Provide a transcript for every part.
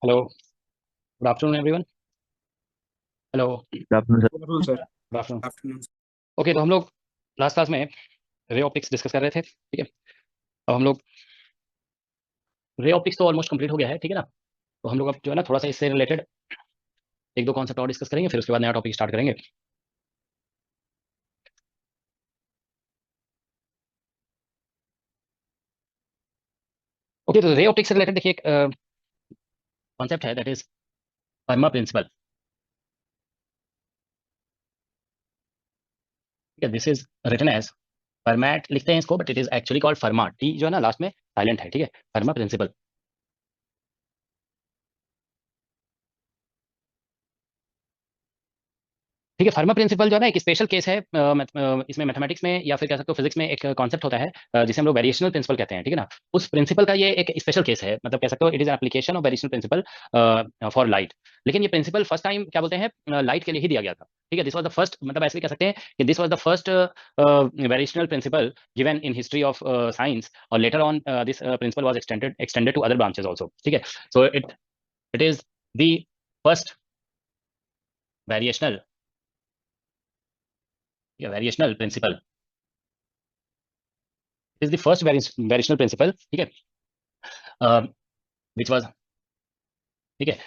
Hello, good afternoon everyone. Hello, afternoon sir. जरूर sir. Good afternoon. Afternoon. Okay, तो हम लोग लास्ट क्लास में रे ऑप्टिक्स डिस्कस कर रहे थे, ठीक है। अब हम लोग रे ऑप्टिक्स तो ऑलमोस्ट कंप्लीट हो गया है, ठीक है ना। तो हम लोग अब जो है ना थोड़ा सा इससे रिलेटेड एक दो कॉन्सेप्ट और डिस्कस करेंगे, फिर उसके बाद नया टॉपिक स्टार्ट करेंगे। ओके, तो रे ऑप्टिक्स से रिलेटेड देखिए एक कॉन्सेप्ट है, दैट इज फर्मा प्रिंसिपल। ठीक है, दिस इज रिटन एज फर्मैट लिखते हैं इसको, but it is actually called pharma. T जो है ना लास्ट में साइलेंट है, ठीक है। फर्मा प्रिंसिपल। ठीक है, फर्मा प्रिंसिपल जो है ना एक स्पेशल केस है। इसमें मैथमेटिक्स में या फिर कह सकते हो फिजिक्स में एक कॉन्सेप्ट होता है जिसे हम लोग वेरिएशनल प्रिंसिपल कहते हैं, ठीक है ना। उस प्रिंसिपल का ये एक स्पेशल केस है, मतलब कह सकते हो it is an application of variational principle for light. लेकिन ये प्रिंसिपल फर्स्ट टाइम क्या बोलते हैं लाइट के लिए ही दिया गया था, ठीक है। दिस वाज द फर्स्ट, मतलब ऐसे भी कह सकते हैं कि this was the first variational principle given in history of science, और later on this principle was extended to other branches also, ठीक है। So it is the first variational variational principle, is the first variational principle, ठीक है, which was, ठीक है।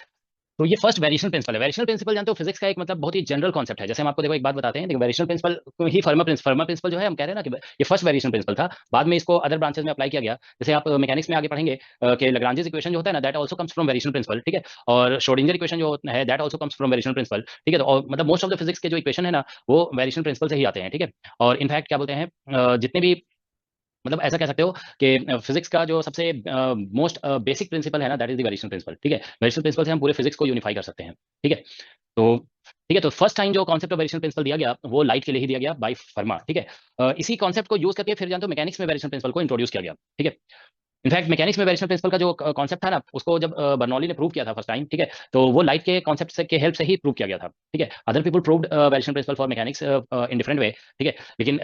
तो ये first variational principle है। वेरिएशनल प्रिंसिपल जानते हो फिजिक्स का एक मतलब बहुत ही जनरल कॉन्सेप्ट है। जैसे हम आपको देखो एक बात बताते हैं, देखो वेरिएशनल प्रिंसिपल को ही फर्मा प्रिंसिपल जो है हम कह रहे हैं ना कि ये फर्स्ट वेरिएशनल प्रिंसिपल था। बाद में इसको अदर ब्रांचेस में अप्लाई किया गया। जैसे आप मैकेनिक्स में आगे पढ़ेंगे कि लैग्रांजेस इक्वेशन जो होता है ना, that also comes from variational principle, ठीक है। और श्रोडिंगर इक्वेशन जो है that also comes from variational principle, ठीक है। तो मतलब मोस्ट ऑफ द फिजिक्स के जो इक्वेशन है ना वो वेरिएशनल प्रिंसिपल से ही आते हैं, ठीक है। और इनफैक्ट क्या बोलते हैं जितने भी, मतलब ऐसा कह सकते हो कि फिजिक्स का जो सबसे मोस्ट बेसिक प्रिंसिपल है ना, that is the variational principle, ठीक है। वेरिएशनल प्रिंसिपल से हम पूरे फिजिक्स को यूनिफाई कर सकते हैं, ठीक है। तो ठीक है, तो फर्स्ट टाइम जो कॉन्सेप्ट ऑफ वेरिएशनल प्रिंसिपल दिया गया वो लाइट के लिए ही दिया गया बाय फर्मा, ठीक है। इसी कॉन्सेप्ट को यूज करके फिर जानते हो मैकेनिक्स में वेरिएशनल प्रिंसिपल को इंट्रोड्यूस किया गया, ठीक है। इनफैक्ट मैकेनिक्स में वेरिएशनल प्रिंसिपल का जो कॉन्सेप्ट था ना उसको जब बर्नौली ने प्रूव किया था फर्स्ट टाइम, ठीक है। तो वो लाइट के कॉन्सेप्ट से के हेल्प से ही प्रूव किया गया था, ठीक है। Other people proved variational principle for mechanics in different way, ठीक है। लेकिन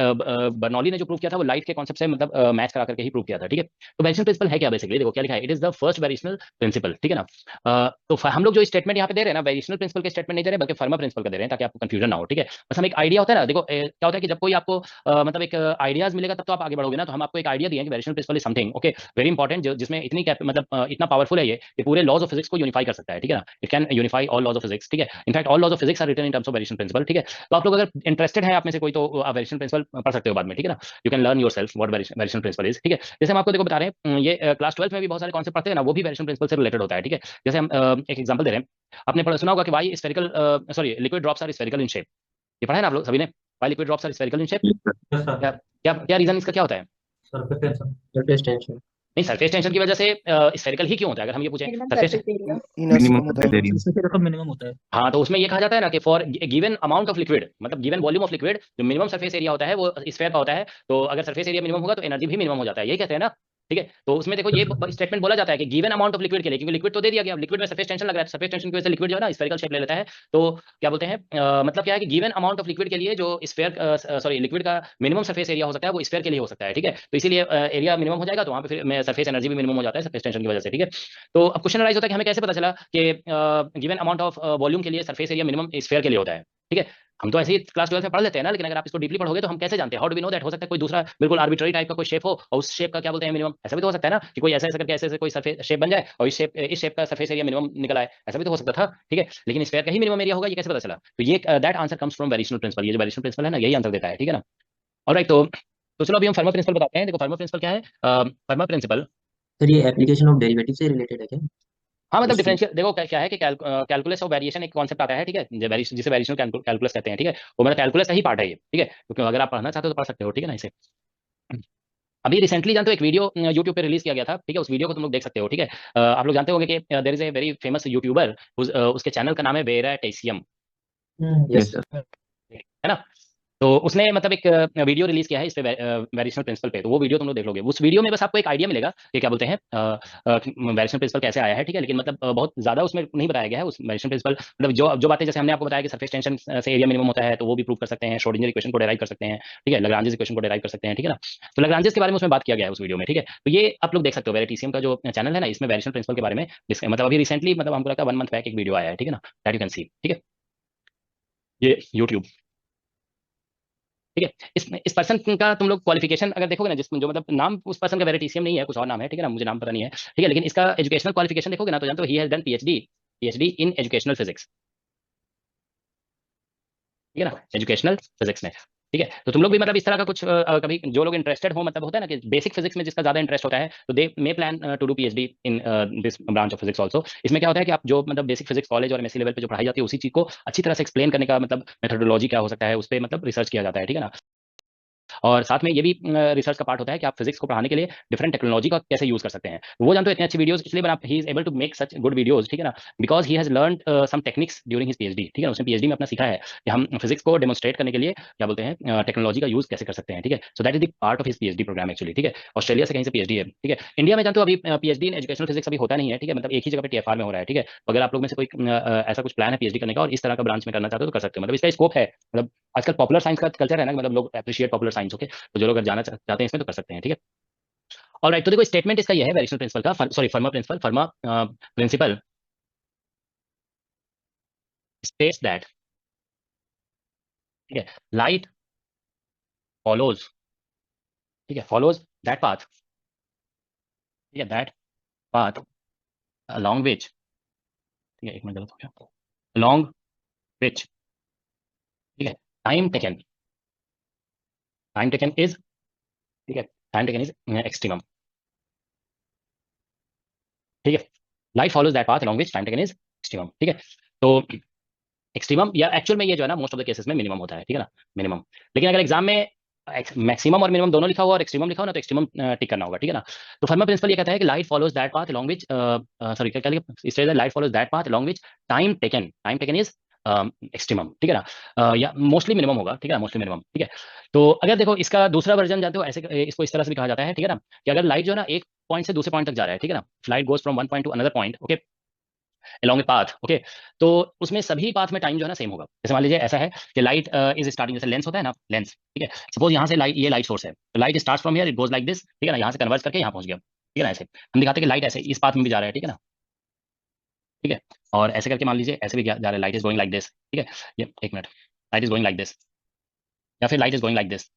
बर्नौली ने जो प्रूव किया था वो लाइट के कॉन्सेप्ट से मतलब मैच करा करके ही प्रूव किया था, ठीक है। तो वेरिएशनल प्रिंसिपल है क्या बेसिकली, देखो क्या लिखा है, it is the first variational principle, ठीक है ना। तो हम लोग जो स्टेटमेंट यहाँ पे दे रहे हैं ना, वेरिएशनल प्रिंसिपल के स्टेटमेंट नहीं दे रहे बल्कि फर्मा प्रिंसिपल का दे रहे हैं, ताकि आपको कंफ्यूजन ना हो, ठीक है। बस हम एक आइडिया होता है ना, देखो क्या होता है कि जब कोई आपको मतलब एक आइडियाज मिलेगा तब तो आप आगे बढ़ोगे ना। तो हम आपको एक आइडिया दिए कि variational principle is something okay very important, जिसमें इतनी मतलब इतना पावरफुल है ये कि पूरे लॉज ऑफ फिजिक्स को यूनिफाई कर सकता है, ठीक है ना। It can unify all laws of physics, ठीक है। In fact all laws of physics are written in terms of variational principle, ठीक है। तो आप लोग अगर इंटरेस्टेड है आप में से कोई, तो आप वेरिएशनल प्रिंसिपल पढ़ सकते हो बाद में, ठीक है ना। You can learn yourself what variational principle is, ठीक है। जैसे हम आपको देखो बता रहे हैं ये क्लास 12 में भी बहुत सारे कॉन्सेप्ट पढ़ते हैं ना, वो भी वेरिएशनल प्रिंसिपल से रिलेटेड होता है, ठीक है। जैसे हम एक एग्जांपल दे रहे हैं, आपने पढ़ा सुना होगा कि why spherical, sorry liquid drops are spherical in shape. ये पढ़ा है ना आप लोग सभी ने, why liquid drops are spherical in shape. Yes sir. क्या क्या क्या रीजन इसका क्या होता है? Surface tension. Surface tension. नहीं, सरफेस टेंशन की वजह से स्फेरिकल ही क्यों होता है, अगर हम ये पूछें मिनिमम सरफेस। Surface area. इनर्सी मिनिमम कम होता सरफेस है। एरिया। इससे रकम मिनिमम होता है। हाँ, तो उसमें ये कहा जाता है ना कि for given amount of liquid, मतलब गिवन वॉल्यूम ऑफ लिक्विड, जो मिनिमम सरफेस एरिया होता है वो स्फेयर का होता है। तो अगर सरफेस एरिया मिनिमम होगा तो एनर्जी भी मिनिमम हो जाता है, यही कहते हैं ना, ठीक है। तो उसमें देखो ये स्टेटमेंट बोला जाता है कि गिवन अमाउंट ऑफ लिक्विड के लिए, क्योंकि लिक्विड तो दे दिया गया, लिक्विड में सरफेस टेंशन लग रहा है, सरफेस टेंशन की वजह से लिक्विड जो है ना स्फेरिकल शेप ले लेता है। तो क्या बोलते हैं मतलब क्या है कि गिवन अमाउंट ऑफ लिक्विड के लिए जो स्फेयर, सॉरी लिक्विड का मिनिमम सरफेस एरिया हो सकता है वो स्फेयर के लिए हो सकता है, ठीक है। तो इसीलिए एरिया मिनिमम हो जाएगा, तो वहाँ पे फिर सरफेस एनर्जी भी मिनिमम हो जाता है सरफेस टेंशन की वजह से, ठीक है। तो अब क्वेश्चन राइज होता है कि हमें कैसे पता चला कि गिवन अमाउंट ऑफ वॉल्यूम के लिए सरफेस एरिया मिनिमम स्फेयर के लिए होता है, ठीक है। हम तो ऐसे ही क्लास 12 में पढ़ लेते हैं ना, लेकिन अगर आप इसको डीपली पढ़ोगे तो हम कैसे जानते हैं, how do we know that. हो सकता है कोई दूसरा बिल्कुल आर्बिट्ररी टाइप का कोई शेप हो और उस शेप का क्या बोलते हैं मिनिमम, ऐसा भी तो हो सकता है ना कि कोई ऐसा ऐसा करके ऐसे ऐसे कोई सरफेस शेप बन जाए और इस शेप का सरफेस एरिया मिनिमम निकल आए, ऐसा भी तो हो सकता था, ठीक है। लेकिन स्फेयर का ही मिनिमम एरिया होगा, ये कैसे पता चला? तो ये that answer comes from variational principle. ये जो वेरिएशनल प्रिंसिपल है ना यही आंसर देता है, ठीक है ना। ऑलराइट, तो चलो अभी हम फर्मा प्रिंसिपल बताते हैं। देखो फर्मा प्रिंसिपल क्या है, फर्मा प्रिंसिपल। सर ये एप्लीकेशन ऑफ डेरिवेटिव से रिलेटेड है क्या? हाँ, मतलब उससे डिफरेंशियल, देखो क्या है कि कैलकुलस ऑफ वेरिएशन एक कॉन्सेप्ट आता है, ठीक है, जिसे वेरिएशनल कैलकुलस कहते हैं, ठीक है। वो मतलब कैलकुलस का ही पार्ट है ये, ठीक है। क्योंकि अगर आप पढ़ना चाहते हो तो पढ़ सकते हो, ठीक है ना इसे। अभी रिसेंटली जानते हो एक वीडियो यूट्यूब पे रिलीज किया गया था, ठीक है। उस वीडियो को तुम लोग देख सकते हो, ठीक है। आप लोग जानते होंगे कि there is a very famous YouTuber, उसके चैनल का नाम है वेराटेसियम, यस यस सर। है ना। तो उसने मतलब एक वीडियो रिलीज किया है इस पे वेरिएशनल प्रिंसिपल पे, तो वो वीडियो तुम लोग देख लोगे। उस वीडियो में बस आपको एक आइडिया मिलेगा कि क्या बोलते हैं वेरिएशनल प्रिंसिपल कैसे आया है, ठीक है, लेकिन मतलब बहुत ज्यादा उसमें नहीं बताया गया है उस वेरिएशनल प्रिंसिपल। मतलब जो जो बातें जैसे हमने आपको बताया कि सरफेस टेंशन से एरिया मिनिमम होता है, तो वो भी प्रूव कर सकते हैं, श्रोडिंगर इक्वेशन को डिराइव कर सकते हैं, ठीक है, लैग्रांजेस इक्वेशन को डिराइव कर सकते हैं, ठीक है ना। तो लैग्रांजेस के बारे में उसमें बात किया गया है उस वीडियो में, ठीक है। तो ये आप लोग देख सकते हो, वेरिटीसीएम का जो चैनल है ना, इसमें वेरिएशनल प्रिंसिपल के बारे में मतलब अभी रिसेंटली, मतलब हमको लगता है 1 मंथ बैक एक वीडियो आया है, ठीक है ना, दैट यू कैन सी, ठीक है, ये यूट्यूब, ठीक है। इस पर्सन का तुम लोग क्वालिफिकेशन अगर देखोगे ना, जिसमें जो मतलब नाम उस पर्सन का वेरिटीसीएम नहीं है, कुछ और नाम है, ठीक है ना, मुझे नाम पता नहीं है, ठीक है, लेकिन इसका एजुकेशनल क्वालिफिकेशन देखोगे ना, तो जानते हो he has done PhD in educational physics, ठीक है ना, एजुकेशनल फिजिक्स में, ठीक है। तो तुम लोग भी मतलब इस तरह का कुछ कभी जो लोग इंटरेस्टेड हो, मतलब होता है ना कि बेसिक फिजिक्स में जिसका ज्यादा इंटरेस्ट होता है, तो they may plan to do PhD in this branch of physics also. इसमें क्या होता है कि आप जो मतलब बेसिक फिजिक्स कॉलेज और एमएससी लेवल पे जो पढ़ाई जाती है, उसी चीज को अच्छी तरह से एक्सप्लेन करने का मतलब मेथोडोलॉजी क्या हो सकता है, उस पर मतलब रिसर्च किया जाता है, ठीक है ना। और साथ में ये भी रिसर्च का पार्ट होता है कि आप फिजिक्स को पढ़ाने के लिए डिफरेंट टेक्नोलॉजी का कैसे यूज कर सकते हैं। वो जानते हो इतनी अच्छी वीडियोस इसलिए बना, he is able to make such good videos, ठीक है ना, because he has learned some techniques during his PhD, ठीक है ना। उसने पीएचडी में अपना सीखा है कि हम फिजिक्स को डेमोन्स्ट्रेट करने के लिए क्या बोलते हैं टेक्नोलॉजी का यूज कैसे कर सकते हैं, ठीक है। So that is the part of his PhD programme actually, ठीक है। ऑस्ट्रेलिया से कहीं से पीएचडी है, ठीक है। इंडिया में जानते हो अभी पीएचडी इन एजुकेशनल फिजिक्स अभी होता नहीं है, ठीक है, मतलब एक ही जगह पे टीएफआर में हो रहा है, ठीक है। तो अगर आप लोग में से कोई ऐसा कुछ प्लान है पीएचडी करने का और इस तरह का ब्रांच में करना चाहते हो तो कर सकते हो, मतलब इसका स्कोप है। मतलब आजकल पॉपुलर साइंस का कल्चर है ना, मतलब लोग अप्रिशिएट पॉपुलर साइंस, ओके, तो जो लोग अगर जाना चाहते हैं इसमें तो कर सकते हैं, ठीक है। ऑलराइट, तो देखो स्टेटमेंट इसका ये है वेरिएशनल प्रिंसिपल का, sorry pharma principal states that, ठीक है, लाइट फॉलोज, ठीक है, फॉलोज दैट पाथ, ठीक है, दैट पाथ along which, ठीक है, एक मिनट गलत हो गया, along which, ठीक है, टाइम टेकन इज, ठीक है, टाइम टेकन इज एक्सट्रीमम, ठीक है, light follows that path along which time taken is extremum, ठीक है। तो एक्सट्रीमम या एक्चुअल में ये जो है ना मोस्ट ऑफ द केसेस में मिनिमम होता है, ठीक है ना, मिनिमम। लेकिन अगर एग्जाम में मैक्सिमम और मिनिमम दोनों लिखा हुआ और एक्सट्रीमम लिखा हो ना, तो एक्सट्रीमम टिक करना होगा, ठीक है ना। तो फर्मा प्रिंसिपल ये कहता है कि light follows that path along which, sorry क्या लिखा, light follows that path along which time taken is extremum, ठीक है ना, या मोस्टली मिनिमम होगा, ठीक है ना, मोस्टली मिनिमम, ठीक है। तो अगर देखो इसका दूसरा वर्जन जानते हो, ऐसे इसको इस तरह से भी कहा जाता है, ठीक है ना, कि अगर लाइट जो है ना एक पॉइंट से दूसरे पॉइंट तक जा रहा है, ठीक है ना, light goes from one point two another point, okay, along a path, okay, तो उसमें सभी पाथ में टाइम जो है ना सेम होगा। जैसे मान लीजिए ऐसा है कि लाइट इज स्टार्टिंग, जैसे लेंस होता है ना, लेंस, ठीक है, सपोज यहाँ से लाइट, ये लाइट सोर्स है, तो light start from here, it goes like this, ठीक है ना, यहाँ से कन्वर्ट करके यहाँ पहुंच गया, ठीक है ना। ऐसे हम दिखाते हैं कि लाइट ऐसे इस पाथ में भी जा रहा है, ठीक है ना, ठीक है, और ऐसे करके मान लीजिए ऐसे भी जा रहा है, light is going like this, ठीक है, ये एक minute, light is going like this, या फिर light is going like this.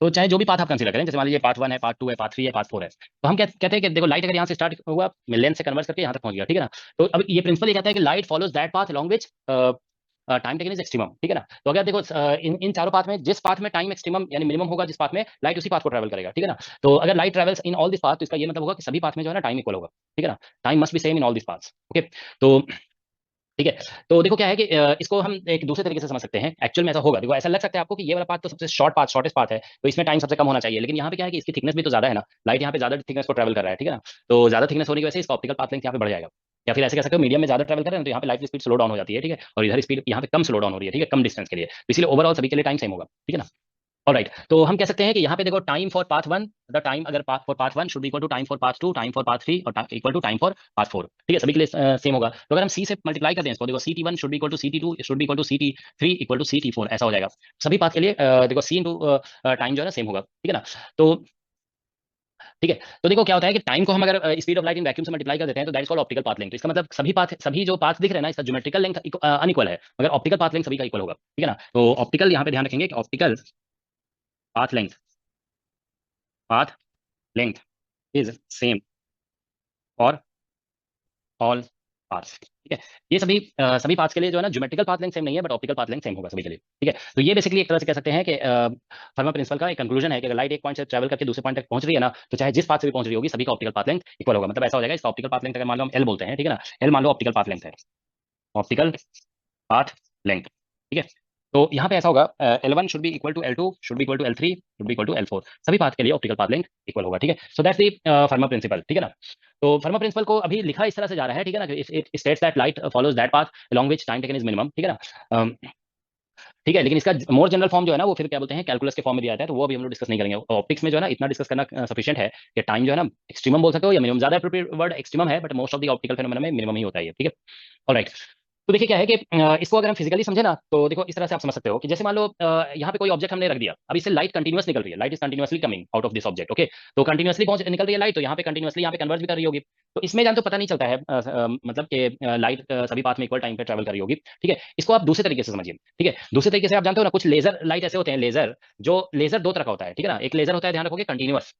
तो चाहे जो भी पाथ आप कंसीडर करें, जैसे मान लीजिए पार्ट 1 है, पार्ट 2 है, पार्ट 3 है, पार्ट 4 है, तो हम कहते हैं कि देखो लाइट अगर यहाँ से स्टार्ट हुआ, लेंस से कन्वर्ट करके यहाँ तक पहुंच गया, ठीक है ना। तो अब ये प्रिंसिपल ये कहता है कि light follows that path along which time taken is extremum, ठीक है ना। तो अगर देखो इन चारों पाथ में जिस पाथ में टाइम एक्सट्रीमम यानी मिनिमम होगा, जिस पाथ में लाइट उसी पाथ को ट्रैवल करेगा, ठीक है ना। तो अगर light travels in all this path, तो इसका ये मतलब होगा कि सभी पाथ में जो है ना टाइम इक्वल होगा, ठीक है ना, time must be same in all this paths, okay. तो ठीक है, तो देखो क्या है कि इसको हम एक दूसरे तरीके से समझ सकते हैं, एक्चुअल में ऐसा होगा, देखो ऐसा लग सकता है आपको कि ये वाला पाथ तो सबसे शॉर्टेस्ट पाथ है, तो इसमें टाइम सबसे कम होना चाहिए, लेकिन यहाँ पे क्या है कि इसकी थिकनेस भी तो ज्यादा है ना, लाइट यहाँ पे ज्यादा थिकनेस को ट्रैवल कर रहा है, ठीक है ना। तो ज्यादा थिकनेस होने की वजह से इसका ऑप्टिकल पाथ लेंथ यहाँ पे बढ़ जाएगा, या फिर ऐसे कह सकते हो मीडियम में ज्यादा ट्रैवल कर रहे हैं तो यहाँ पे लाइट की स्पीड स्लो डाउन हो जाती है, ठीक है, और इधर स्पीड यहाँ पे कम स्लो डाउन हो रही है, ठीक है, कम डिस्टेंस के लिए, तो इसलिए ओवरऑल सभी के लिए टाइम सेम होगा, ठीक है ना। ऑलराइट, तो हम कह सकते हैं कि यहाँ पे देखो time for path 1, the time अगर path for path 1 should be equal to time for path 2, time for path 3 और equal to time for path 4, ठीक है, सभी के लिए सेम होगा। तो अगर हम सी से मल्टीप्लाई करते हैं इसको, देखो CT1 should be equal to CT2 should be equal to CT3 equal to CT4, ऐसा हो जाएगा सभी पाथ के लिए। देखो सी इंटू टाइम जो है ना सेम होगा, ठीक है ना। तो ठीक है, तो देखो क्या होता है कि टाइम को हम अगर speed of light in vacuum से मल्टीप्लाई कर देते हैं तो that is called optical path length. तो इसका मतलब सभी जो पाथ दिख रहे हैं ना, इसका ज्योमेट्रिकल लेंथ अनइक्वल है, मगर ऑप्टिकल पाथ लेंथ सभी का इक्वल होगा, ठीक है ना। तो ऑप्टिकल यहाँ पे ध्यान रखेंगे कि optical path length is same for all paths, ठीक है। ये सभी पाथ्स के लिए जो है ना ज्योमेट्रिकल पाथ लेंथ सेम नहीं है, but optical path length same होगा सभी के लिए, ठीक है। तो ये बेसिकली एक तरह से कह सकते हैं कि फर्मा प्रिंसिपल का एक कंक्लूजन है कि अगर लाइट एक पॉइंट से ट्रैवल करके दूसरे पॉइंट तक पहुंच रही है ना, तो चाहे जिस पाथ से भी पहुंच रही होगी सभी का ऑप्टिकल पाथ लेंथ इक्वल होगा। मतलब ऐसा हो जाएगा, इसका ऑप्टिकल पाथ लेंथ अगर मान लो हम एल बोलते हैं, ठीक है ना, एल मान लो ऑप्टिकल पाथ लेंथ है, ऑप्टिकल पाथ लेंथ, ठीक है। तो यहाँ पे ऐसा होगा L1 should be equal to L2 should be equal to L3 should be equal to L4, सभी पाथ के लिए ऑप्टिकल पाथ लेंथ इक्वल होगा, ठीक है। So that's the Fermat principle, ठीक है ना। तो फर्मा प्रिंसिपल को अभी लिखा इस तरह से जा रहा है, ठीक है ना, it states that light follows that path along which time taken is minimum, ठीक है ना। ठीक है, लेकिन इसका मोर जनरल फॉर्म जो है ना वो फिर क्या बोलते हैं कैलकुलस के फॉर्म में दिया जाता है, तो वो अभी हम लोग डिस्कस नहीं करेंगे। ऑप्टिक्स में जो है ना इतना डिस्कस करना सफिशिएंट है कि टाइम जो है ना एक्सट्रीमम बोल सकते हो या मिनिमम, ज्यादा एप्रोप्रिएट वर्ड एक्सट्रीमम है, but most of the optical phenomena में मिनिमम ही होता है ये, ठीक है। ऑलराइट, तो देखिए क्या है कि इसको अगर हम फिजिकली समझे ना तो देखो इस तरह से आप समझ सकते हो कि जैसे मान लो यहाँ पे कोई ऑब्जेक्ट हमने रख दिया, अब इससे लाइट कंटिन्यूअस निकल रही है, light is continuously coming out of this object, okay. तो कंटिन्यूअसली पहुंच निकल रही है लाइट, तो यहाँ पे कंटिन्यूअसली यहाँ पे कन्वर्ज भी कर रही होगी। तो इसमें जानते हो पता नहीं चलता है मतलब कि लाइट सभी पाथ में इक्वल टाइम पे ट्रैवल कर रही होगी, ठीक है। इसको आप दूसरे तरीके से समझिए, ठीक है। दूसरे तरीके से आप जानते हो ना कुछ लेजर लाइट ऐसे होते हैं, लेजर जो लेजर दो तरह का होता है, ठीक है ना। एक लेजर होता है, ध्यान रखोगे, कंटिन्यूअस,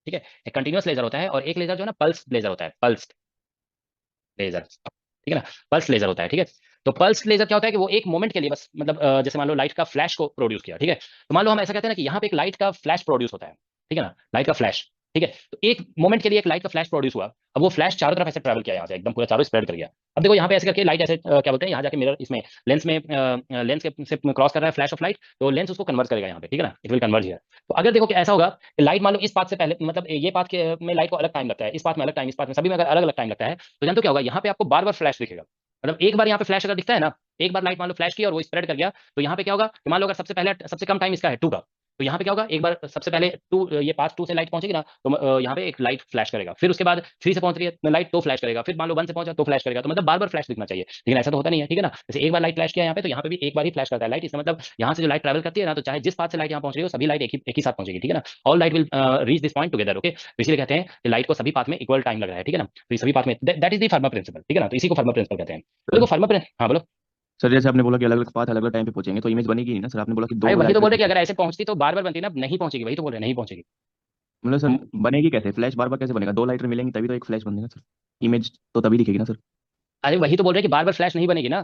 ठीक है, एक कंटिन्यूअस लेजर होता है, और एक लेजर जो है ना पल्स लेजर होता है, पल्स लेजर, ठीक है ना, पल्स लेजर होता है, ठीक है। तो पल्स लेजर क्या होता है कि वो एक मोमेंट के लिए बस मतलब जैसे मान लो लाइट का फ्लैश को प्रोड्यूस किया, ठीक है। तो मान लो हम ऐसा कहते हैं ना कि यहाँ पे एक लाइट का फ्लैश प्रोड्यूस होता है, ठीक है ना, लाइट का फ्लैश, ठीक है। तो एक मोमेंट के लिए एक लाइट का फ्लैश प्रोड्यूस हुआ, अब वो फ्लैश चारों तरफ ऐसे ट्रैवल किया, यहाँ से एकदम पूरा चारों स्प्रेड कर गया। अब देखो यहाँ पे ऐसे करके लाइट ऐसे क्या बोलते हैं, यहाँ जाके मिरर इसमें लेंस में लेंस के से क्रॉस कर रहा है फ्लैश ऑफ लाइट, तो लेंस उसको कन्वर्ट करेगा यहाँ पे, ठीक है ना, इट विल कन्वर्ज हियर। तो अगर देखो कि ऐसा होगा कि लाइट मान लो इस पाथ से पहले मतलब ये पाथ के में लाइट को अलग टाइम लगता है, इस पाथ में अलग टाइम, इस पाथ में सभी में अगर अलग अलग टाइम लगता है, तो जानते हो क्या होगा, यहाँ पे आपको बार बार फ्लैश दिखेगा। मतलब एक बार यहाँ पे फ्लैश अगर दिखता है ना, एक बार लाइट मान लो फ्लैश किया और वो स्प्रेड कर गया, तो यहाँ पे क्या होगा कि मान लो अगर सबसे पहले सबसे कम टाइम इसका है 2 का, तो यहाँ पे क्या होगा, एक बार सबसे पहले टू ये पास 2 से लाइट पहुंचेगी ना, तो यहाँ पे एक लाइट फ्लैश करेगा, फिर उसके बाद 3 से पहुंच रही है लाइट तो फ्लैश करेगा, फिर मान लो 1 से पहुंचा तो फ्लैश करेगा, तो मतलब बार बार फ्लैश दिखना चाहिए, लेकिन ऐसा तो होता नहीं है, ठीक है ना। जैसे एक बार लाइट फ्लैश किया यहाँ पे, तो यहाँ पे भी एक बार ही फ्लैश करता है लाइट, इसका मतलब यहाँ से जो लाइट ट्रैवल करती है ना, तो चाहे जिस पाथ से लाइट यहाँ पहुंच रही हो, सभी लाइट एक ही साथ पहुंचेगी, ठीक है ना। All light will reach this point together, okay. तो इसलिए कहते हैं कि लाइट को सभी पाथ में इक्वल टाइम लग रहा है, ठीक है ना। तो ये सभी पाथ में that is the Fermat principle, ठीक है ना, तो इसी को फर्मा प्रिंसिपल कहते हैं। तो देखो सर फर्मा प्रिंसिपल, हाँ बोलो। सर जैसे आपने बोला कि अलग अलग पाथ अलग अलग टाइम पे पहुंचेंगे तो इमेज बनेगी नहीं ना सर, आपने बोला कि अरे दो वही तो लाइट बोल रहे रखी कि थी। अगर ऐसे पहुंचती तो बार बार बनती ना, नहीं पहुंचेगी, वही तो बोल रहे नहीं पहुंचेगी। मतलब सर बनेगी कैसे, फ्लैश बार बार कैसे बनेगा, दो लाइटर मिलेंगी तभी तो एक फ्लैश बनेगा सर, इमेज तो तभी दिखेगी ना सर। अरे वही तो बोल रहे हैं कि बार बार फ्लैश नहीं बनेगी ना,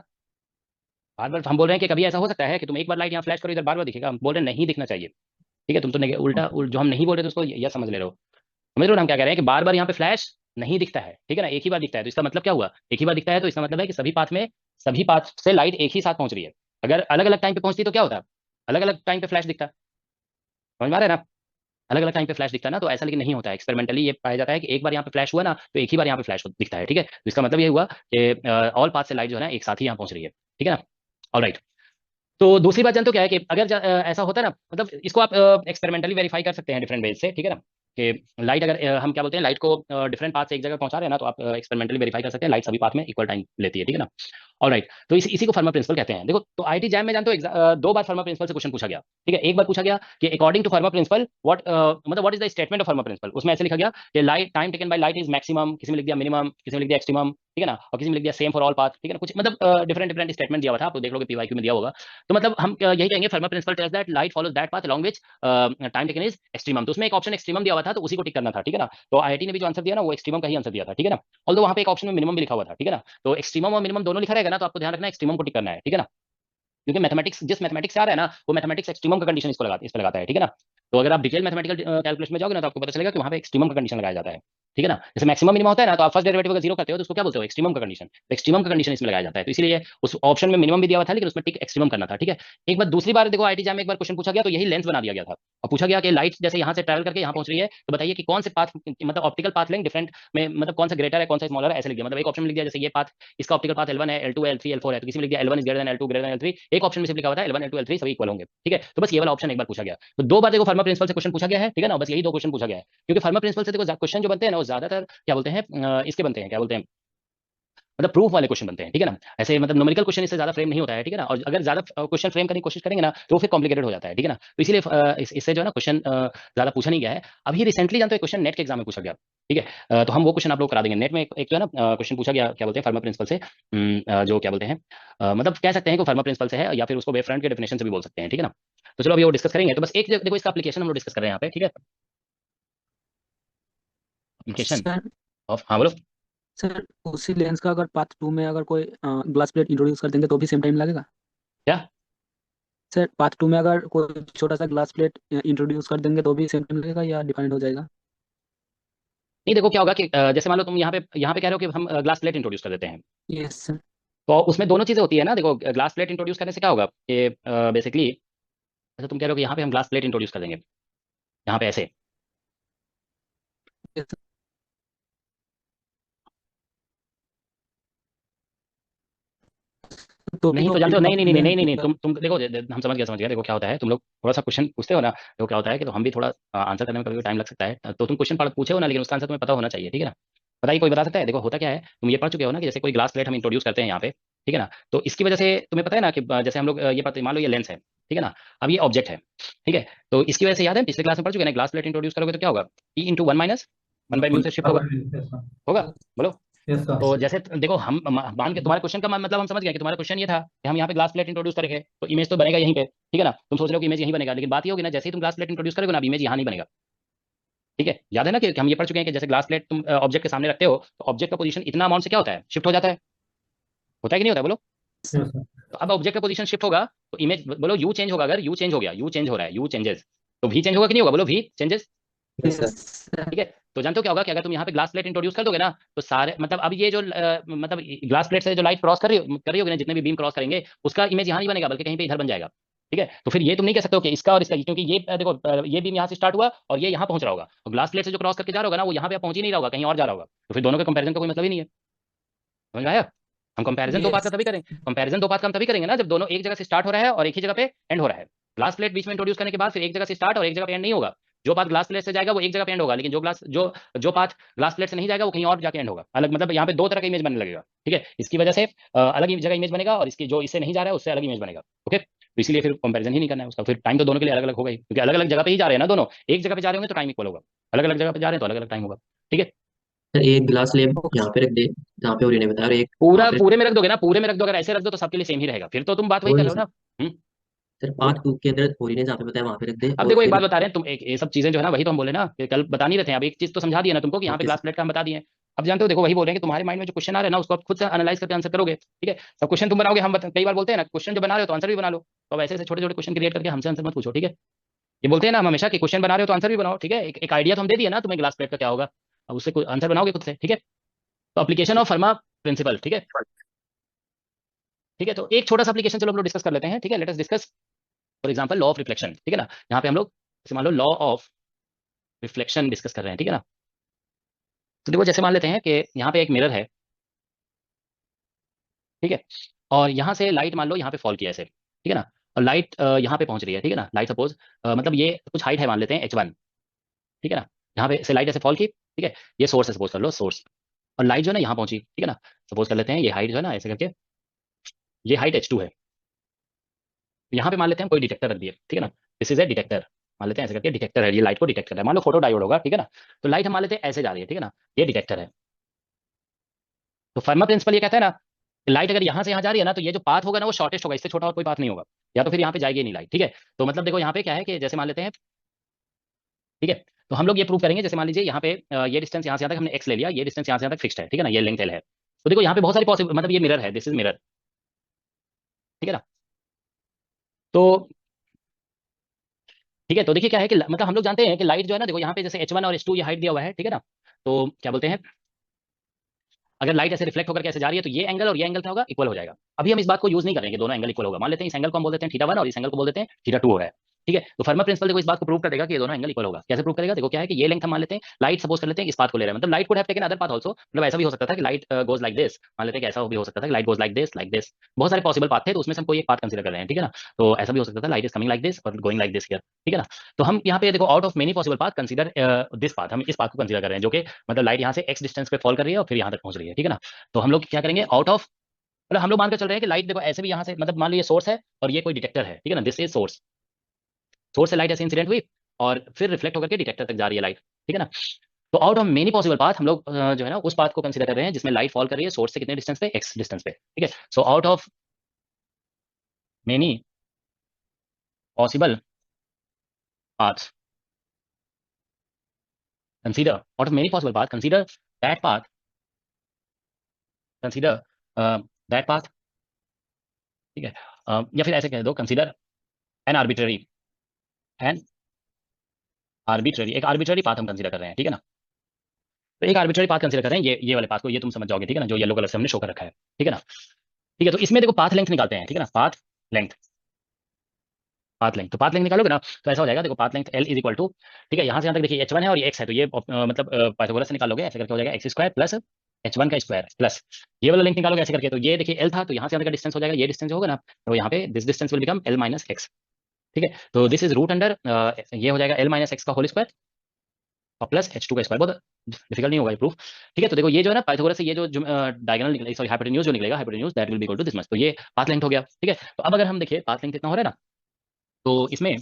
बार बार हम बोल रहे हैं कि कभी ऐसा हो सकता है कि तुम एक बार लाइट यहाँ फ्लैश करो, इधर बार बार दिखेगा, हम बोल रहे हैं नहीं दिखना चाहिए, ठीक है। तुम तो उल्टा जो हम नहीं बोल रहे तो उसको यह समझ ले रहे हो, समझ रहे हो ना हम क्या कह रहे हैं कि बार बार यहाँ पे फ्लैश नहीं दिखता है, ठीक है ना, एक ही बार दिखता है, तो इसका मतलब क्या हुआ, एक ही बार दिखता है तो इसका मतलब है कि सभी पाथ से लाइट एक ही साथ पहुंच रही है। अगर अलग अलग टाइम पे पहुंचती तो क्या होता, अलग अलग टाइम पे फ्लैश दिखता, समझ में आ रहा है ना, अलग अलग टाइम पे फ्लैश दिखता है ना, तो ऐसा लेकिन नहीं होता है। एक्सपेरिमेंटली ये पाया जाता है कि एक बार यहाँ पे फ्लैश हुआ ना, तो एक ही बार यहाँ पे फ्लैश दिखता है, ठीक है। तो इसका मतलब ये हुआ कि ऑल पाथ से लाइट जो है ना एक साथ ही यहाँ पहुंच रही है, ठीक है ना। ऑलराइट, तो दूसरी बात जानते हो क्या है कि अगर ऐसा होता है ना, मतलब इसको आप एक्सपेरिमेंटली वेरीफाई कर सकते हैं डिफरेंट वेज से, ठीक है ना, कि लाइट अगर हम क्या बोलते हैं लाइट को डिफरेंट पाथ से एक जगह पहुंचा रहे हैं ना, तो आप एक्सपेरिमेंटली वेरीफाई कर सकते हैं लाइट सभी पाथ में इक्वल टाइम लेती है, ठीक है ना। ऑलराइट, तो इसी को फर्मा प्रिंसिपल कहते हैं। देखो तो आईआईटी जैम में जानते हो दो बार फर्मा प्रिंसिपल से क्वेश्चन पूछा गया, ठीक है। एक बार पूछा गया कि according to Fermat principle what मतलब what is the statement of Fermat principle, उसमें ऐसे लिखा गया कि light time taken by light is maximum, किसी में लिख दिया मिनिमम, किसी में लिख दिया एक्सट्रीमम, ठीक है ना, और किसी में लिख दिया सेम फॉर ऑल पाथ, ठीक है ना, कुछ मतलब डिफरेंट डिफरेंट स्टेटमेंट दिया हुआ था, आप देख लोगे पीवाईक्यू में दिया होगा। तो मतलब हम यही कहेंगे Fermat principle tells that light follows that path along which time taken is extremum, तो उसमें एक ऑप्शन एक्सट्रीमम दिया हुआ था, तो उसी को टिक करना था, ठीक है ना। तो आईआईटी ने भी जो आंसर दिया ना वो एक्सट्रीमम का ही आंसर दिया था, ठीक है ना। ऑल्दो वहां पे एक ऑप्शन में मिनिमम भी लिखा हुआ था, ठीक है ना। तो एक्सट्रीमम और मिनिमम दोनों लिखा रहेगा ना, तो आपको ध्यान रखना एक्सट्रीमम को टिक करना है, ठीक है ना। क्योंकि मैथमेटिक्स जिस मैथमेटिक्स से आ रहा है ना, वो मैथमेटिक्स एक्सट्रीमम का कंडीशन इस पे लगाता है, ठीक है ना। तो अगर आप डिटेल मैथमेटिकल कैलकुलेशन में जाओगे ना, तो आपको पता चलेगा कि वहां पे एक्सट्रीमम का कंडीशन लगाया जाता है, ठीक है ना। जैसे मैक्सिमम मिनिमम होता है ना, तो आप फर्स्ट डेरिवेटिव अगर जीरो करते हो तो उसको क्या बोलते हो, एक्सट्रीमम का कंडीशन, तो एक्सट्रीमम का कंडीशन इसमें लगाया जाता है, तो इसलिए उस ऑप्शन में मिनिमम भी दिया हुआ था, लेकिन उसमें टिक एक्सट्रीमम करना था, ठीक है। एक बार दूसरी बार देखो आईटी जैम में एक बार क्वेश्चन पूछा गया, तो यही लेंस बना दिया गया था, और पूछा गया कि लाइट जैसे यहाँ से ट्रैवल करके यहाँ पहुंच रही है, तो बताइए कि कौन से पाथ मतलब ऑप्टिकल पाथ लेंगे डिफरेंट में, मतलब कौन सा ग्रेटर है कौन सा स्मॉलर है, ऐसे लिख दिया। मतलब एक ऑप्शन में लिख दिया जैसे ये पाथ, इसका ऑप्टिकल पाथ L1 है, L2 है, L3 L4 है, तो किसी में लिख दिया L1 is greater than L2 greater than L3, एक ऑप्शन में सिर्फ लिखा हुआ था L1 L2 L3 सभी इक्वल होंगे, ठीक है। तो बस ये वाला ऑप्शन एक बार पूछा गया, तो दो बार देखो फर्मा प्रिंसिपल से क्वेश्चन पूछा गया है, ठीक है ना, बस यही दो क्वेश्चन पूछा गया है। क्योंकि फर्मा प्रिंसिपल से देखो क्वेश्चन जो बनते हैं ना, वो ज्यादातर क्या बोलते हैं इसके बनते हैं, क्या बोलते हैं, मतलब प्रूफ वाले क्वेश्चन बनते हैं, ठीक है ना। ऐसे मतलब न्यूमेरिकल क्वेश्चन इससे ज्यादा फ्रेम नहीं होता है, ठीक है ना, और अगर ज्यादा क्वेश्चन फ्रेम करने की कोशिश करेंगे ना, तो फिर कॉम्प्लिकेटेड हो जाता है, ठीक है ना। तो इसीलिए इससे जो है ना क्वेश्चन ज्यादा पूछा नहीं गया है। अभी रिसेंटली जानते हो क्वेश्चन नेट के एग्जाम में पूछा गया, ठीक है। तो हम वो क्वेश्चन आप लोग करा देंगे नेट में। एक जो है ना क्वेश्चन पूछा गया, क्या बोलते हैं, फर्मा प्रिंसिपल से जो क्या बोलते हैं मतलब कह सकते हैं कि फर्मा प्रिंसिपल से है, या फिर उसको वेव फ्रंट के डेफिनेशन से भी बोल सकते हैं, ठीक है ना। तो चलो अभी वो डिस्कस करेंगे। तो बस एक देखो इसका एप्लीकेशन हम लोग डिस्कस कर रहे हैं यहाँ पे, ठीक है। एप्लीकेशन सर ऑफ, हाँ बोलो। सर उसी लेंस का अगर पार्ट 2 में अगर कोई ग्लास प्लेट इंट्रोड्यूस कर देंगे तो भी सेम टाइम लगेगा? क्या, सर पार्ट 2 में अगर कोई छोटा सा ग्लास प्लेट इंट्रोड्यूस कर देंगे तो भी सेम टाइम लगेगा या डिफाइंड हो जाएगा? नहीं देखो क्या होगा कि जैसे मान लो तुम यहाँ पे कह रहे हो कि हम ग्लास प्लेट इंट्रोड्यूस कर देते हैं, यस सर। तो उसमें दोनों चीजें होती है ना। देखो ग्लास प्लेट इंट्रोड्यूस करने से क्या होगा कि बेसिकली जैसे तुम कह रहे हो कि यहाँ पे हम ग्लास प्लेट इंट्रोड्यूस कर देंगे, यहाँ पे ऐसे, यस तो नहीं भी तो जानते हो, नहीं नहीं नहीं नहीं नहीं नहीं नहीं, मतलब तुम देखो, हम समझ गए। देखो क्या होता है, तुम लोग थोड़ा सा क्वेश्चन पूछते हो ना, तो क्या होता है कि तो हम भी थोड़ा आंसर करने में कभी टाइम लग सकता है, तो तुम क्वेश्चन पूछे हो ना, लेकिन उसका आंसर तुम्हें पता होना चाहिए, ठीक है ना। बताइए, कोई बता सकता है? देखो होता क्या है, तुम ये पढ़ चुके हो ना कि जैसे कोई ग्लास प्लेट हम इंट्रोड्यूस करते हैं यहाँ पे, ठीक है ना, तो इसकी वजह से तुम्हें पता है ना कि जैसे हम लोग ये पता, मान लो ये लेंस है, ठीक है ना, अब ये ऑब्जेक्ट है, ठीक है, तो इसकी वजह से याद है पिछले क्लास में पढ़ चुके हैं ना, ग्लास प्लेट इंट्रोड्यूस करोगे तो क्या होगा, E into one minus one by mu से शिफ्ट होगा, होगा, बोलो। तो जैसे देखो हम मान के तुम्हारे क्वेश्चन का मतलब हम समझ गए कि तुम्हारा क्वेश्चन ये था कि हम यहाँ पे ग्लास प्लेट इंट्रोड्यूस करेंगे तो इमेज तो बनेगा यहीं पे, ठीक है ना, तुम सोच रहे हो कि इमेज यहीं बनेगा, लेकिन बात ये होगी ना, जैसे ही तुम ग्लास प्लेट इंट्रोड्यूस करोगे ना, अब इमेज यहाँ नहीं बनेगा, ठीक है, याद है ना कि हम ये पढ़ चुके हैं कि जैसे ग्लास प्लेट तुम ऑब्जेक्ट के सामने रखते हो तो ऑब्जेक्ट का पोजीशन इतना अमाउंट से क्या होता है, शिफ्ट हो जाता है, होता है कि नहीं होता है, बोलो। तो अब ऑब्जेक्ट का पोजीशन शिफ्ट होगा तो इमेज, बोलो यू चेंज होगा, अगर यू चेंज हो गया, यू चेंज हो रहा है, यू चेंजेस, तो भी चेंज होगा कि नहीं होगा, बोलो भी चेंजेस, ठीक है। तो जानते हो क्या होगा कि अगर तुम यहाँ पे ग्लास प्लेट इंट्रोड्यूस कर दोगे ना, तो सारे मतलब अब ये जो मतलब ग्लास प्लेट से जो लाइट क्रॉस कर रही होगी ना, जितने भी बीम क्रॉस करेंगे उसका इमेज यहाँ नहीं बनेगा, बल्कि कहीं पे इधर बन जाएगा, ठीक है। तो फिर ये तुम नहीं कह सकते हो कि इसका और इसका, क्योंकि ये देखो ये बीम यहाँ से स्टार्ट हुआ और ये यहाँ पहुंच रहा होगा, और ग्लास प्लेट से जो क्रॉस करके जा रहा होगा ना, वो यहाँ पे पहुंच ही नहीं रहा होगा, कहीं और जा रहा होगा, तो फिर दोनों के कंपेरिजन का कोई मतलब ही नहीं है, समझ में आया। हम कंपैरिजन दो बात का तभी करें, कंपैरिजन दो बात का हम तभी करेंगे ना जब दोनों एक जगह से स्टार्ट हो रहा है और एक ही जगह पे एंड हो रहा है। ग्लास प्लेट बीच में इंट्रोड्यूस करने के बाद फिर एक जगह से स्टार्ट और एक जगह पे एंड नहीं होगा, जो पाथ ग्लास प्लेट से जाएगा वो एक जगह पे एंड होगा, लेकिन जो पाथ ग्लास प्लेट से नहीं जाएगा वो कहीं और जाके एंड होगा, अलग, मतलब यहाँ पे दो तरह का इमेज बनने लगेगा, ठीक है, इसकी वजह से अलग जगह इमेज बनेगा और इसकी जो इससे नहीं जा रहा है उससे अलग इमेज बनेगा, ओके। तो इसीलिए फिर कंपैरिजन ही नहीं करना है उसका, फिर टाइम तो दोनों के लिए अलग अलग होगा ही, क्योंकि अलग अलग जगह पे ही जा रहे हैं ना दोनों, एक जगह पे जा रहे होंगे तो टाइम इक्वल होगा, अलग अलग जगह पे जा रहे हैं तो अलग अलग टाइम होगा, ठीक है। सर एक गिलास लेब यहाँ पे रख दे जहाँ पे ओरिजिन बता, और एक पूरा वहाँ पे पूरे में रख दोगे ना, पूरे में रख दो, अगर ऐसे रख दो तो सबके लिए सेम ही रहेगा, फिर तो तुम बात वही कर वही रहे हो सर। ना। हम्म। सर पार्ट टू के अंदर ओरिजिन जहाँ पे बताया वहाँ पे रख दे, अब और देखो एक फिर बात बता रहे हैं तुम, एक ये सब चीजें जो है ना, वही तो हम बोले ना कि कल बता नहीं रहे थे, अब एक चीज तो समझा दिया ना तुमको कि यहाँ पे ओके ग्लास सर। प्लेट का हम बता दिए। अब जानते हो, देखो वही बोल रहे हैं कि तुम्हारे माइंड में जो क्वेश्चन आ रहे हैं ना, उसको आप खुद से एनालाइज करके आंसर करोगे, ठीक है। सब क्वेश्चन तुम बनाओगे, हम कई बार बोलते हैं ना, क्वेश्चन जो बना रहे हो तो आंसर भी बना लो, तो अब ऐसे ऐसे छोटे छोटे क्वेश्चन क्रिएट करके हमसे आंसर मत पूछो, ठीक है। ये बोलते हैं ना हम हमेशा कि क्वेश्चन बना रहे हो तो आंसर भी बनाओ, ठीक है, एक आइडिया तो हम दे दिया ना तुम्हें ग्लास प्लेट का क्या होगा, अब उससे आंसर बनाओगे खुद से, ठीक है। तो एप्लीकेशन ऑफ फर्मा प्रिंसिपल, ठीक है, ठीक है। तो एक छोटा सा एप्लीकेशन चलो हम लोग डिस्कस कर लेते हैं, ठीक है, let us discuss for example law of reflection, ठीक है ना, यहाँ पे हम लोग जैसे मान लो लॉ ऑफ रिफ्लेक्शन डिस्कस कर रहे हैं, ठीक है ना। तो देखो जैसे मान लेते हैं कि यहाँ पे एक मिरर है, ठीक है, और यहाँ से लाइट मान लो यहाँ पे फॉल किया ऐसे, ठीक है ना, और लाइट यहाँ पे पहुंच रही है, ठीक है ना, लाइट सपोज मतलब ये कुछ हाइट है, मान लेते हैं h1, ठीक है ना, यहाँ पे से लाइट ऐसे फॉल की, ठीक है, ये सोर्स है, सपोज कर लो सोर्स, और लाइट जो है ना यहाँ पहुंची, ठीक है ना, सपोज कर लेते हैं ये हाइट जो है ना ऐसे करके, ये हाइट h2 है, यहाँ पे मान लेते हैं कोई डिटेक्टर रख दिया, ठीक है ना, दिस इज ए डिटेक्टर, मान लेते हैं ऐसे करके डिटेक्टर है, ये लाइट को डिटेक्ट कर रहा है, मान लो फोटो डायोड होगा, ठीक है ना, तो लाइट हम मान लेते हैं ऐसे जा रही है, ठीक है ना, ये डिटेक्टर है। तो फर्मा प्रिंसिपल ये कहता है ना, लाइट अगर यहाँ से यहाँ जा रही है ना, तो ये जो पाथ होगा ना वो शॉर्टेस्ट होगा, इससे छोटा और कोई पाथ नहीं होगा, या तो फिर यहाँ पे जाएगी नहीं लाइट, ठीक है। तो मतलब देखो यहाँ पे क्या है कि जैसे मान लेते हैं, ठीक है, तो हम लोग ये प्रूव करेंगे, जैसे मान लीजिए यहाँ पे ये डिस्टेंस यहाँ से यहाँ तक हमने एक्स ले लिया, ये डिस्टेंस यहाँ से यहाँ तक फिक्स्ड है, ठीक है ना, ये लेंथ एल है, तो देखो यहाँ पे बहुत सारी पॉसिबल, मतलब ये मिरर है, दिस इज मिरर, ठीक है ना। तो ठीक है, तो देखिए क्या है कि मतलब हम लोग जानते हैं कि लाइट जो है ना, देखो यहाँ पे जैसे h1 और h2 ये हाइट दिया हुआ है, ठीक है ना, तो क्या बोलते हैं, अगर लाइट ऐसे रिफ्लेक्ट होकर कैसे जा रही है तो ये एंगल और ये एंगल क्या होगा, इक्वल हो जाएगा। अभी हम इस बात को यूज नहीं करेंगे, दोनों एंगल इक्वल होगा, मान लेते हैं इस एंगल को हम बोल देते हैं थीटा 1 और इस एंगल को बोल देते हैं थीटा 2 हो गया, ठीक है। तो फर्मा प्रिंसिपल देखो इस बात को प्रूव कर देगा कि ये दोनों एंगल इक्वल होगा, कैसे प्रूव करेगा, देखो क्या है कि ये लेंथ हम मान लेते हैं, लाइट सपोज कर लेते हैं इस पाथ को ले रहे हैं, मतलब light could have taken other path also, मतलब ऐसा भी हो सकता था कि लाइट गोज लाइक दिस, मान लेते हैं कि ऐसा भी हो सकता था कि लाइट गोज लाइक दिस, बहुत सारे पॉसिबल पाथ थे, तो उसमें से हम कोई एक पाथ कंसीडर कर रहे हैं, ठीक है ना। तो ऐसा भी हो सकता था light is coming like this और गोइंग लाइक दिस हियर, ठीक है ना। तो हम यहाँ पे देखो out of many possible path consider this path, हम इस पाथ को कंसीडर कर रहे हैं, जो कि मतलब लाइट यहाँ से एक्स डिस्टेंस पे फॉल कर रही है और फिर यहाँ तक पहुंच रही है, ठीक है ना। तो हम लोग क्या करेंगे, आउट ऑफ, मतलब हम लोग मान कर चल रहे हैं कि लाइट देखो ऐसे भी यहाँ से, मतलब मान लो ये सोर्स है और ये कोई डिटेक्टर है, ठीक है ना, दिस इज सोर्स, सोर्स से लाइट ऐसे इंसिडेंट हुई और फिर रिफ्लेक्ट होकर के डिटेक्टर तक जा रही है लाइट, ठीक है ना। तो out of many possible path हम लोग जो है ना उस पाथ को कंसीडर कर रहे हैं जिसमें लाइट फॉल कर रही है सोर्स से कितने डिस्टेंस पे, एक्स डिस्टेंस पे, ठीक है। So out of many possible paths consider, out of many possible path consider that path, consider that path, ठीक है, या फिर ऐसे कह दो consider N arbitrary, N arbitrary, एक आर्बिट्ररी पाथ हम कंसीडर कर रहे हैं, ठीक है ना। तो एक आर्बिट्ररी पाथ कंसीडर कर रहे हैं, ये वाले पाथ को, ये तुम समझ जाओगे, ठीक है ना, जो येलो कलर से हमने शो कर रखा है, ठीक है ना। ठीक है, तो इसमें देखो पाथ लेंथ निकालते हैं, ठीक है ना, पाथ लेंथ, पाथ लेंथ, तो पाथ लेंथ निकालोगे ना तो ऐसा हो जाएगा, देखो path length L is equal to, ठीक है, यहाँ से यहाँ तक देखिए h1 है और ये x है, तो ये मतलब पाइथागोरस से निकाल लोगे, ऐसे करके हो जाएगा x² प्लस h1 का स्क्वायर प्लस ये वाला लेंथ निकालोगे ऐसे करके, तो ये देखिए l था, तो यहाँ से अंदर का डिस्टेंस हो जाएगा, ये डिस्टेंस होगा ना, तो यहाँ पे this distance will become l minus x. ठीक है, तो दिस इज रूट अंडर ये हो जाएगा l माइनस एक्स का होल स्क्वायर और प्लस h2 का स्क्वायर। बहुत डिफिकल्ट नहीं होगा ये प्रूफ। ठीक है, तो देखो ये जो है ना पाइथागोरस से ये जो डायगोनल निकलेगा, सॉरी हाइपोटेन्यूज जो निकलेगा, hypotenuse that will be equal to this much, तो ये पाथ लेंथ हो गया। ठीक है, तो अब अगर हम देखिए पाथ लेंथ कितना हो रहा है ना, तो इसमें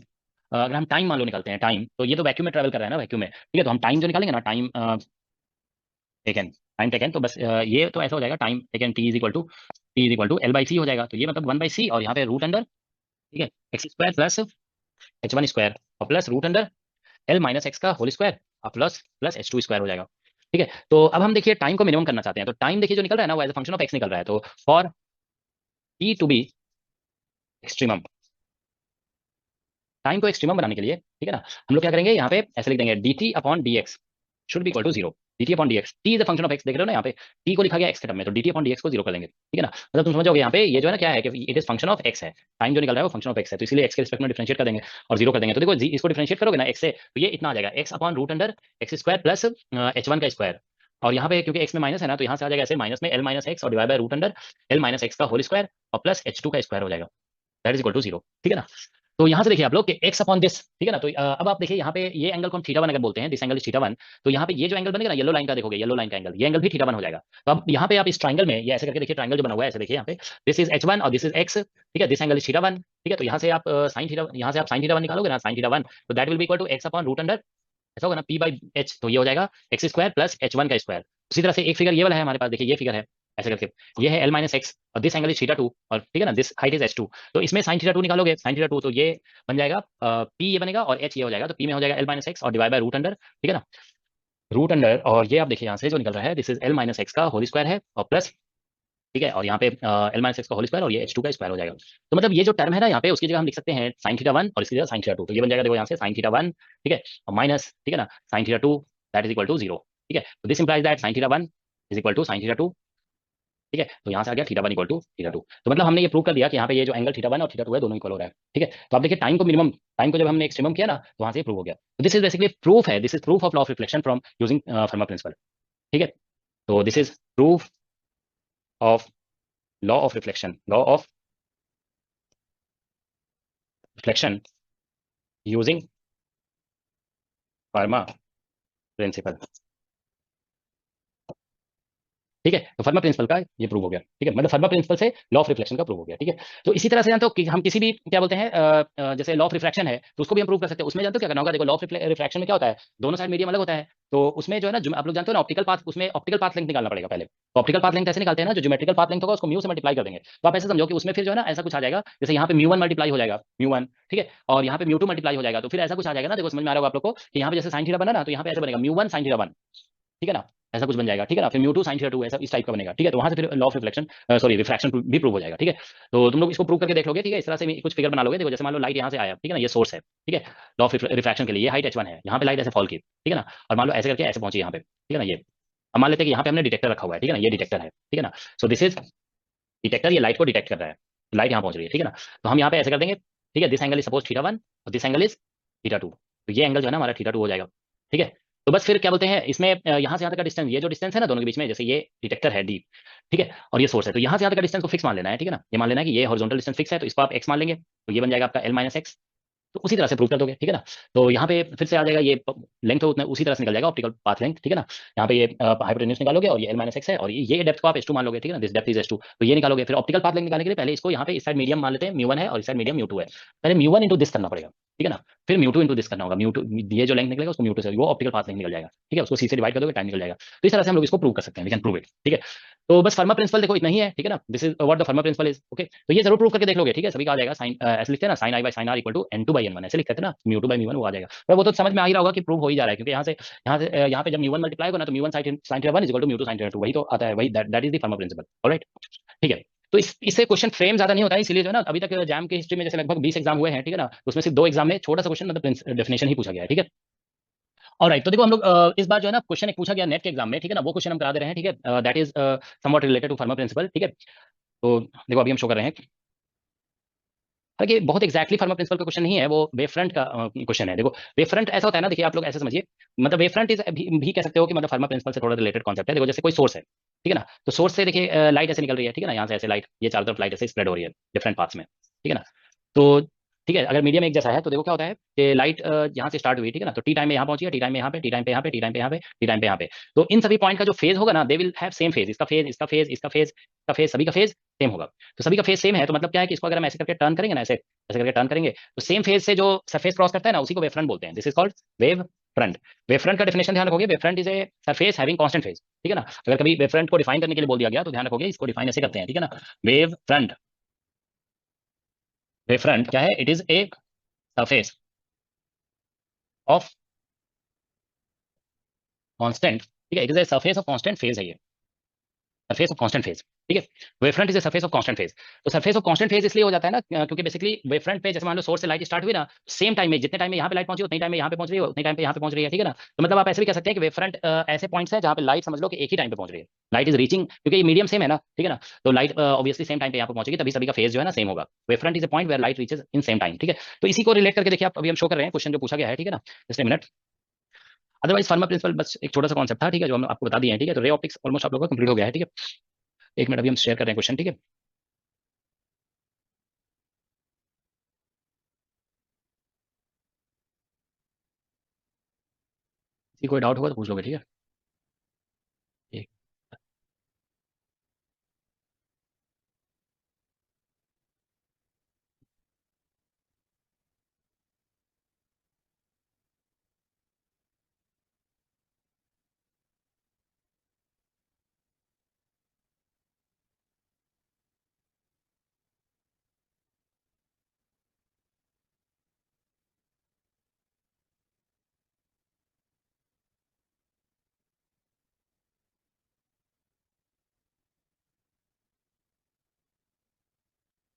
अगर हम टाइम मान लो निकालते हैं टाइम, तो ये तो वैक्यूम में ट्रैवल कर रहा है ना, वैक्यूम में। ठीक है, तो हम टाइम जो निकालेंगे ना, टाइम टेकन, तो बस ये तो ऐसा हो जाएगा, time taken t is equal to L by C हो जाएगा, तो ये मतलब 1/c और यहाँ पे रूट अंडर, ठीक है, X square plus h1 square और plus root under l minus X का होल स्क्वायर और प्लस प्लस h2 स्क्वायर हो जाएगा। ठीक है, तो अब हम देखिए टाइम को मिनिमम करना चाहते हैं, तो टाइम देखिए जो निकल रहा है ना वो as a function of X निकल रहा है, तो for t to be extremum, time को एक्सट्रीमम बनाने के लिए, ठीक है ना, हम लोग क्या करेंगे, यहाँ पे ऐसे लिख देंगे dt upon dx should be equal to 0, dt upon dx, t is a function of x, देख रहे हो ना यहाँ पे t को लिखा गया x के टर्म में, तो dt अपॉन dx को 0 कर देंगे। ठीक है ना, मतलब तुम समझोगे यहाँ पे ये जो है ना क्या है कि it is function of x है, टाइम जो निकल रहा है वो फंक्शन ऑफ x है, तो इसलिए x के रिस्पेक्ट में डिफरेंशिएट कर देंगे और 0 कर देंगे। तो देखो इसको डिफरेंशिएट करोगे ना x से, तो ये इतना आ जाएगा x upon root under X square plus h1 का स्क्वायर, और यहाँ पे क्योंकि x में माइनस है ना, तो यहाँ से आ जाएगा ऐसे माइनस में l माइनस एक्स और divide by root under l minus X का होल स्क्वायर और प्लस h2 का स्क्वायर हो जाएगा, दैट इज इक्वल टू 0। ठीक है ना, तो यहाँ से देखिए आप लोग कि x अपॉन दिस, ठीक है ना, तो अब आप देखिए यहाँ पे ये एंगल को हम थीटा वन अगर बोलते हैं, this angle is theta one, तो यहाँ पे ये जो एंगल बनेगा ना येलो लाइन का, देखोगे येलो लाइन का एंगल, ये एंगल भी थीटा वन हो जाएगा। तो अब यहाँ पे आप इस ट्राइंगल में ये ऐसे करके देखिए, ट्राइंगल जो बना हुआ है ऐसे देखिए यहाँ पे, दिस इज h1 और दिस इज x, ठीक है, this angle is theta one. ठीक है, तो यहाँ से आप साइन थीटा, यहाँ से आप साइन थीटा वन निकालोगे ना, साइन थीटा वन, तो that will be equal to x upon root under, ऐसा होगा ना p बाई h, तो ये हो जाएगा एक्स स्क्वायर प्लस h1 का स्क्वायर। उसी तरह से एक फिगर ये वाला है हमारे पास, देखिए ये फिगर है ऐसे करके, ये है l माइनस एक्स और this angle is theta to, और ठीक है ना दिस हाइट इज h2, तो इसमें साइन थीटा टू निकालोगे, साइन थीटा टू, तो ये बन जाएगा p ये बनेगा और h ये हो जाएगा, तो p में हो जाएगा l माइनस एक्स और डिवाइड बाय रूट अंडर, ठीक है ना, रूट अंडर, और ये आप देखिए यहाँ से जो निकल रहा है this is l minus X का होल स्क्वायर है और प्लस, ठीक है, और यहाँ पे l माइनस एक्स का होल स्क्वायर और ये h2 का स्क्वायर हो जाएगा। तो मतलब ये जो टर्म है ना यहाँ पे, उसकी जगह हम लिख सकते हैं साइन थीटा वन और इसकी जगह साइन थीटा टू, तो ये बन जाएगा देखो यहाँ से साइन थीटा वन, ठीक है, और माइनस, ठीक है ना, sine theta two that is equal to 0। ठीक है, तो this implies that sine theta one is equal to sine theta two. ठीक है, तो यहाँ से आ गया theta one equal to theta two, तो मतलब हमने ये प्रूव कर दिया कि यहाँ पे ये जो एंगल थीटा वन और थीटा टू है दोनों इक्वल हो रहा है। ठीक है, तो आप देखिए टाइम को मिनिमम, टाइम को जब हमने एक्सट्रीमम किया ना, तो वहाँ से प्रूव हो गया। तो दिस इज बेसिकली प्रूफ है, this is proof of law of reflection from using Fermat principle. ठीक है, तो this is proof of law of reflection, law of reflection using Fermat principle. ठीक है, तो फर्मा प्रिंसिपल का ये प्रूव हो गया। ठीक है, मतलब फर्मा प्रिंसिपल से लॉ ऑफ रिफ्लेक्शन का प्रूव हो गया। ठीक है, तो इसी तरह से जानते हो कि हम किसी भी क्या बोलते हैं जैसे लॉ ऑफ रिफ्रैक्शन है, तो उसको भी हम प्रूव कर सकते हैं। उसमें जानते हो क्या करना होगा, देखो लॉ ऑफ रिफ्रैक्शन में क्या होता है, दोनों साइड मीडियम अलग होता है, तो उसमें जो है ना, आप लोग जानते हो ना ऑप्टिकल पाथ, उसमें ऑप्टिकल पाथ लेंथ निकालना पड़ेगा पहले। तो ऑप्टिकल पाथ लेंथ ऐसे निकालते हैं ना, जो ज्योमेट्रिकल पाथ लेंथ होगा उसको म्यू से मल्टीप्लाई कर देंगे। तो आप ऐसे समझो कि उसमें फिर जो है ना ऐसा कुछ आ जाएगा, जैसे यहाँ पे म्यू वन मल्टीप्लाई हो जाएगा, म्यू वन, ठीक है, और यहाँ पे म्यू टू मल्टीप्लाई हो जाएगा, तो फिर ऐसा कुछ आ जाएगा ना, देखो समझ में आ रहा होगा आप लोग को कि यहाँ पे जैसे साइन थीटा बना ना, तो यहाँ पे ऐसे बनेगा mu one sine theta one, ठीक है ना, ऐसा कुछ बन जाएगा। ठीक है ना, फिर mu two sine theta to, ऐसा इस टाइप का बनेगा। ठीक है, तो वहां से फिर law of reflection sorry refraction भी प्रूव हो जाएगा। ठीक है, तो तुम लोग इसको प्रूव करके देख लोगे। ठीक है, इस तरह से कुछ फिगर बना लोगे। देखो जैसे मान लो लाइट यहाँ से आया, ठीक है ना, ये सोर्स है, ठीक है, लॉ ऑफ रिफ्रैक्शन के लिए ये हाइट h1 है, यहाँ पे लाइट ऐसे फॉल की, ठीक है ना, और मान लो ऐसे करके ऐसे पहुंची यहाँ पे, ठीक है ना, ये अब मान लेते हैं कि यहाँ पे हमने डिटेक्टर रखा हुआ है, ठीक है ना, ये डिटेक्टर है, ठीक है ना, सो दिस इज डिटेक्टर, ये लाइट को डिटेक्ट कर रहा है, लाइट यहाँ पहुंच रही है, ठीक है ना, तो हम यहाँ पे ऐसे कर देंगे, ठीक है, this angle is suppose theta one और this angle is theta two, तो ये एंगल जो है ना हमारा थीटा टू हो जाएगा। ठीक है, तो बस फिर क्या बोलते हैं इसमें यहाँ से यहाँ तक का डिस्टेंस, ये जो डिस्टेंस है ना दोनों के बीच में, जैसे ये डिटेक्टर है डी, ठीक है, और ये सोर्स है, तो यहाँ से यहाँ तक का डिस्टेंस को फिक्स मान लेना है। ठीक है ना, ये मान लेना है कि ये हॉरिजॉन्टल डिस्टेंस फिक्स है, तो इसको आप एक्स मान लेंगे, तो ये बन जाएगा आपका एल माइनस एक्स। तो उसी तरह से प्रूव कर दोगे। ठीक है ना, तो यहाँ पे फिर से आ जाएगा ये लेंथ, उतना उसी तरह से निकल जाएगा ऑप्टिकल पाथ लेंथ। ठीक है ना, यहाँ पे ये हाइपोटेन्यूज निकालोगे और ये एल माइनस एक्स है, और ये डेप्थ को आप h2 मान लोगे। ठीक है ना, दिस डेप्थ इज h2, तो ये निकालोगे। फिर ऑप्टिकल पाथ लेंथ निकालने के लिए पहले इसको यहाँ पे इस साइड मीडियम मान लेते हैं, म्यू1 है और इस साइड मीडियम म्यू2 है, पहले म्यू1 इंटू दिस करना पड़ेगा। ठीक है ना, फिर म्यू2 इंटू दिस करना होगा, म्यू2 ये जो लेंथ निकलेगा उसको म्यू2 से, वो ऑप्टिकल पाथ लेंथ निकल जाएगा। ठीक है, उसको सी से डिवाइड कर दोगे, टाइम निकल जाएगा। तो इस तरह से हम लोग इसको प्रूव कर सकते हैं, वी कैन प्रूव इट। ठीक है, तो बस फर्मा प्रिंसिपल देखो इतना ही है। ठीक है ना, this is what the Fermat principle is. Okay, तो ये जरूर प्रूव करके देख लोगे। ठीक है, सभी का आ जाएगा साइन, ऐसे लिखते हैं ना, sine I by sine R equal to n2 by n1, ऐसे लिखते थे ना, म्यू2 बाई म्यू1 वो आ जाएगा। पर वो तो समझ में आ ही रहा होगा कि प्रूव हो ही जा रहा है, क्योंकि यहाँ पे जब म्यू1 मल्टीप्लाई होगा ना, तो mu one sine theta one is equal to mu two sine theta two, वही तो आता है, वही that is the Fermat principle. Alright, ठीक है, तो इससे क्वेश्चन फ्रेम ज्यादा नहीं होता है, इसलिए जो है ना अभी तक जैम की हिस्ट्री में जैसे लगभग 20 एग्जाम हुए हैं, ठीक है ना, तो उसमें सिर्फ 2 एग्जाम में छोटा सा क्वेश्चन मतलब डेफिनेशन ही पूछा गया है। ठीक है, ऑलराइट, तो देखो हम लोग इस बार जो है ना क्वेश्चन एक पूछा गया नेट के एग्जाम में, ठीक है ना, वो क्वेश्चन हम करा दे रहे हैं। ठीक है, that is somewhat related to Fermat principle. ठीक है, तो देखो अभी हम शो कर रहे हैं, हालांकि बहुत एक्जैक्टली फर्मा प्रिंसिपल का क्वेश्चन नहीं है, वो वेव फ्रंट का क्वेश्चन है। देखो वेव फ्रंट ऐसा होता है ना, देखिए आप लोग ऐसे समझिए, मतलब वेव फ्रंट इज भी कह सकते हो कि मतलब फर्मा प्रिंसिपल से थोड़ा रिलेटेड कॉन्सेप्ट है। देखो जैसे कोई सोर्स है, ठीक है ना। तो सोर्स से देखिए लाइट ऐसे निकल रही है, ठीक है ना, यहाँ से ऐसे लाइट, ये चारों तरफ लाइट ऐसे स्प्रेड हो रही है डिफरेंट पाथ्स में, ठीक है ना। तो ठीक है, अगर मीडियम एक जैसा है तो देखो क्या होता है कि लाइट यहाँ से स्टार्ट हुई, ठीक है ना, तो टी टाइम में यहाँ पहुंची है, टी टाइम में यहाँ पे, टी टाइम पे यहाँ पे, टी टाइम पे यहाँ पे, टी टाइम पे यहाँ पे। तो इन सभी पॉइंट का जो फेज होगा ना, they will have same phase, इसका फेज, इसका फेज, इसका फेज, इसका फेज, सभी का फेज सेम होगा। तो सभी का फेज सेम है तो मतलब क्या है कि इसको अगर हम ऐसे करके टर्न करेंगे ना, ऐसे ऐसे करके टर्न करेंगे, तो सेम फेज से जो सरफेस क्रॉस करता है ना, उसी को वेव फ्रंट बोलते हैं। This is called wave front. Wave front का डेफिनेशन ध्यान रखोगे, wave front is a surface having constant phase, ठीक है ना। अगर कभी वेव फ्रंट को डिफाइन करने के लिए बोल दिया गया तो ध्यान रखोगे इसको डिफाइन ऐसे करते हैं, ठीक है ना। वेव फ्रंट, वेव फ्रंट क्या है, it is a surface of constant, ठीक है, it is a surface of constant phase है ये, सरफेस ऑफ कांस्टेंट फेज, ठीक है। Wave front is a surface of constant phase. तो सरफेस ऑफ कांस्टेंट फेज इसलिए हो जाता है ना क्योंकि बेसिकली वेव फ्रंट पे जैसे मान लो सोर्स से लाइट स्टार्ट हुई ना, सेम टाइम में, जितने टाइम में यहाँ पे लाइट पहुंची उतने टाइम में यहाँ पे पहुंच रही है, उतने टाइम पे यहाँ पे पहुंच रही है, ठीक है ना। तो मतलब आप ऐसे भी कह सकते हैं कि वेव फ्रंट ऐसे पॉइंट्स है जहाँ पे लाइट समझ लो कि एक ही टाइम पे पहुंच रही है, लाइट इज रीचिंग, क्योंकि ये मीडियम सेम है ना, ठीक है ना। तो लाइट ऑब्वियसली सेम टाइम पे यहाँ पे पहुंचेगी, तभी सभी का फेज जो है ना सेम होगा। Wave front is a point where light reaches in same time, ठीक है। तो इसी को रिलेट करके देखिए आप, अभी हम शो कर रहे हैं क्वेश्चन जो पूछा गया है, ठीक है ना, just a minute. Otherwise Fermat principle बस एक छोटा सा कॉन्सेप्ट था, ठीक है, जो हम आपको बता दिए हैं, ठीक है। तो रे ऑप्टिक्स ऑलमोस्ट आप लोगों का कंप्लीट हो गया है, ठीक है। एक मिनट, अभी हम शेयर कर रहे हैं क्वेश्चन, ठीक है। किसी कोई डाउट होगा तो पूछ लोगे, ठीक है। एक-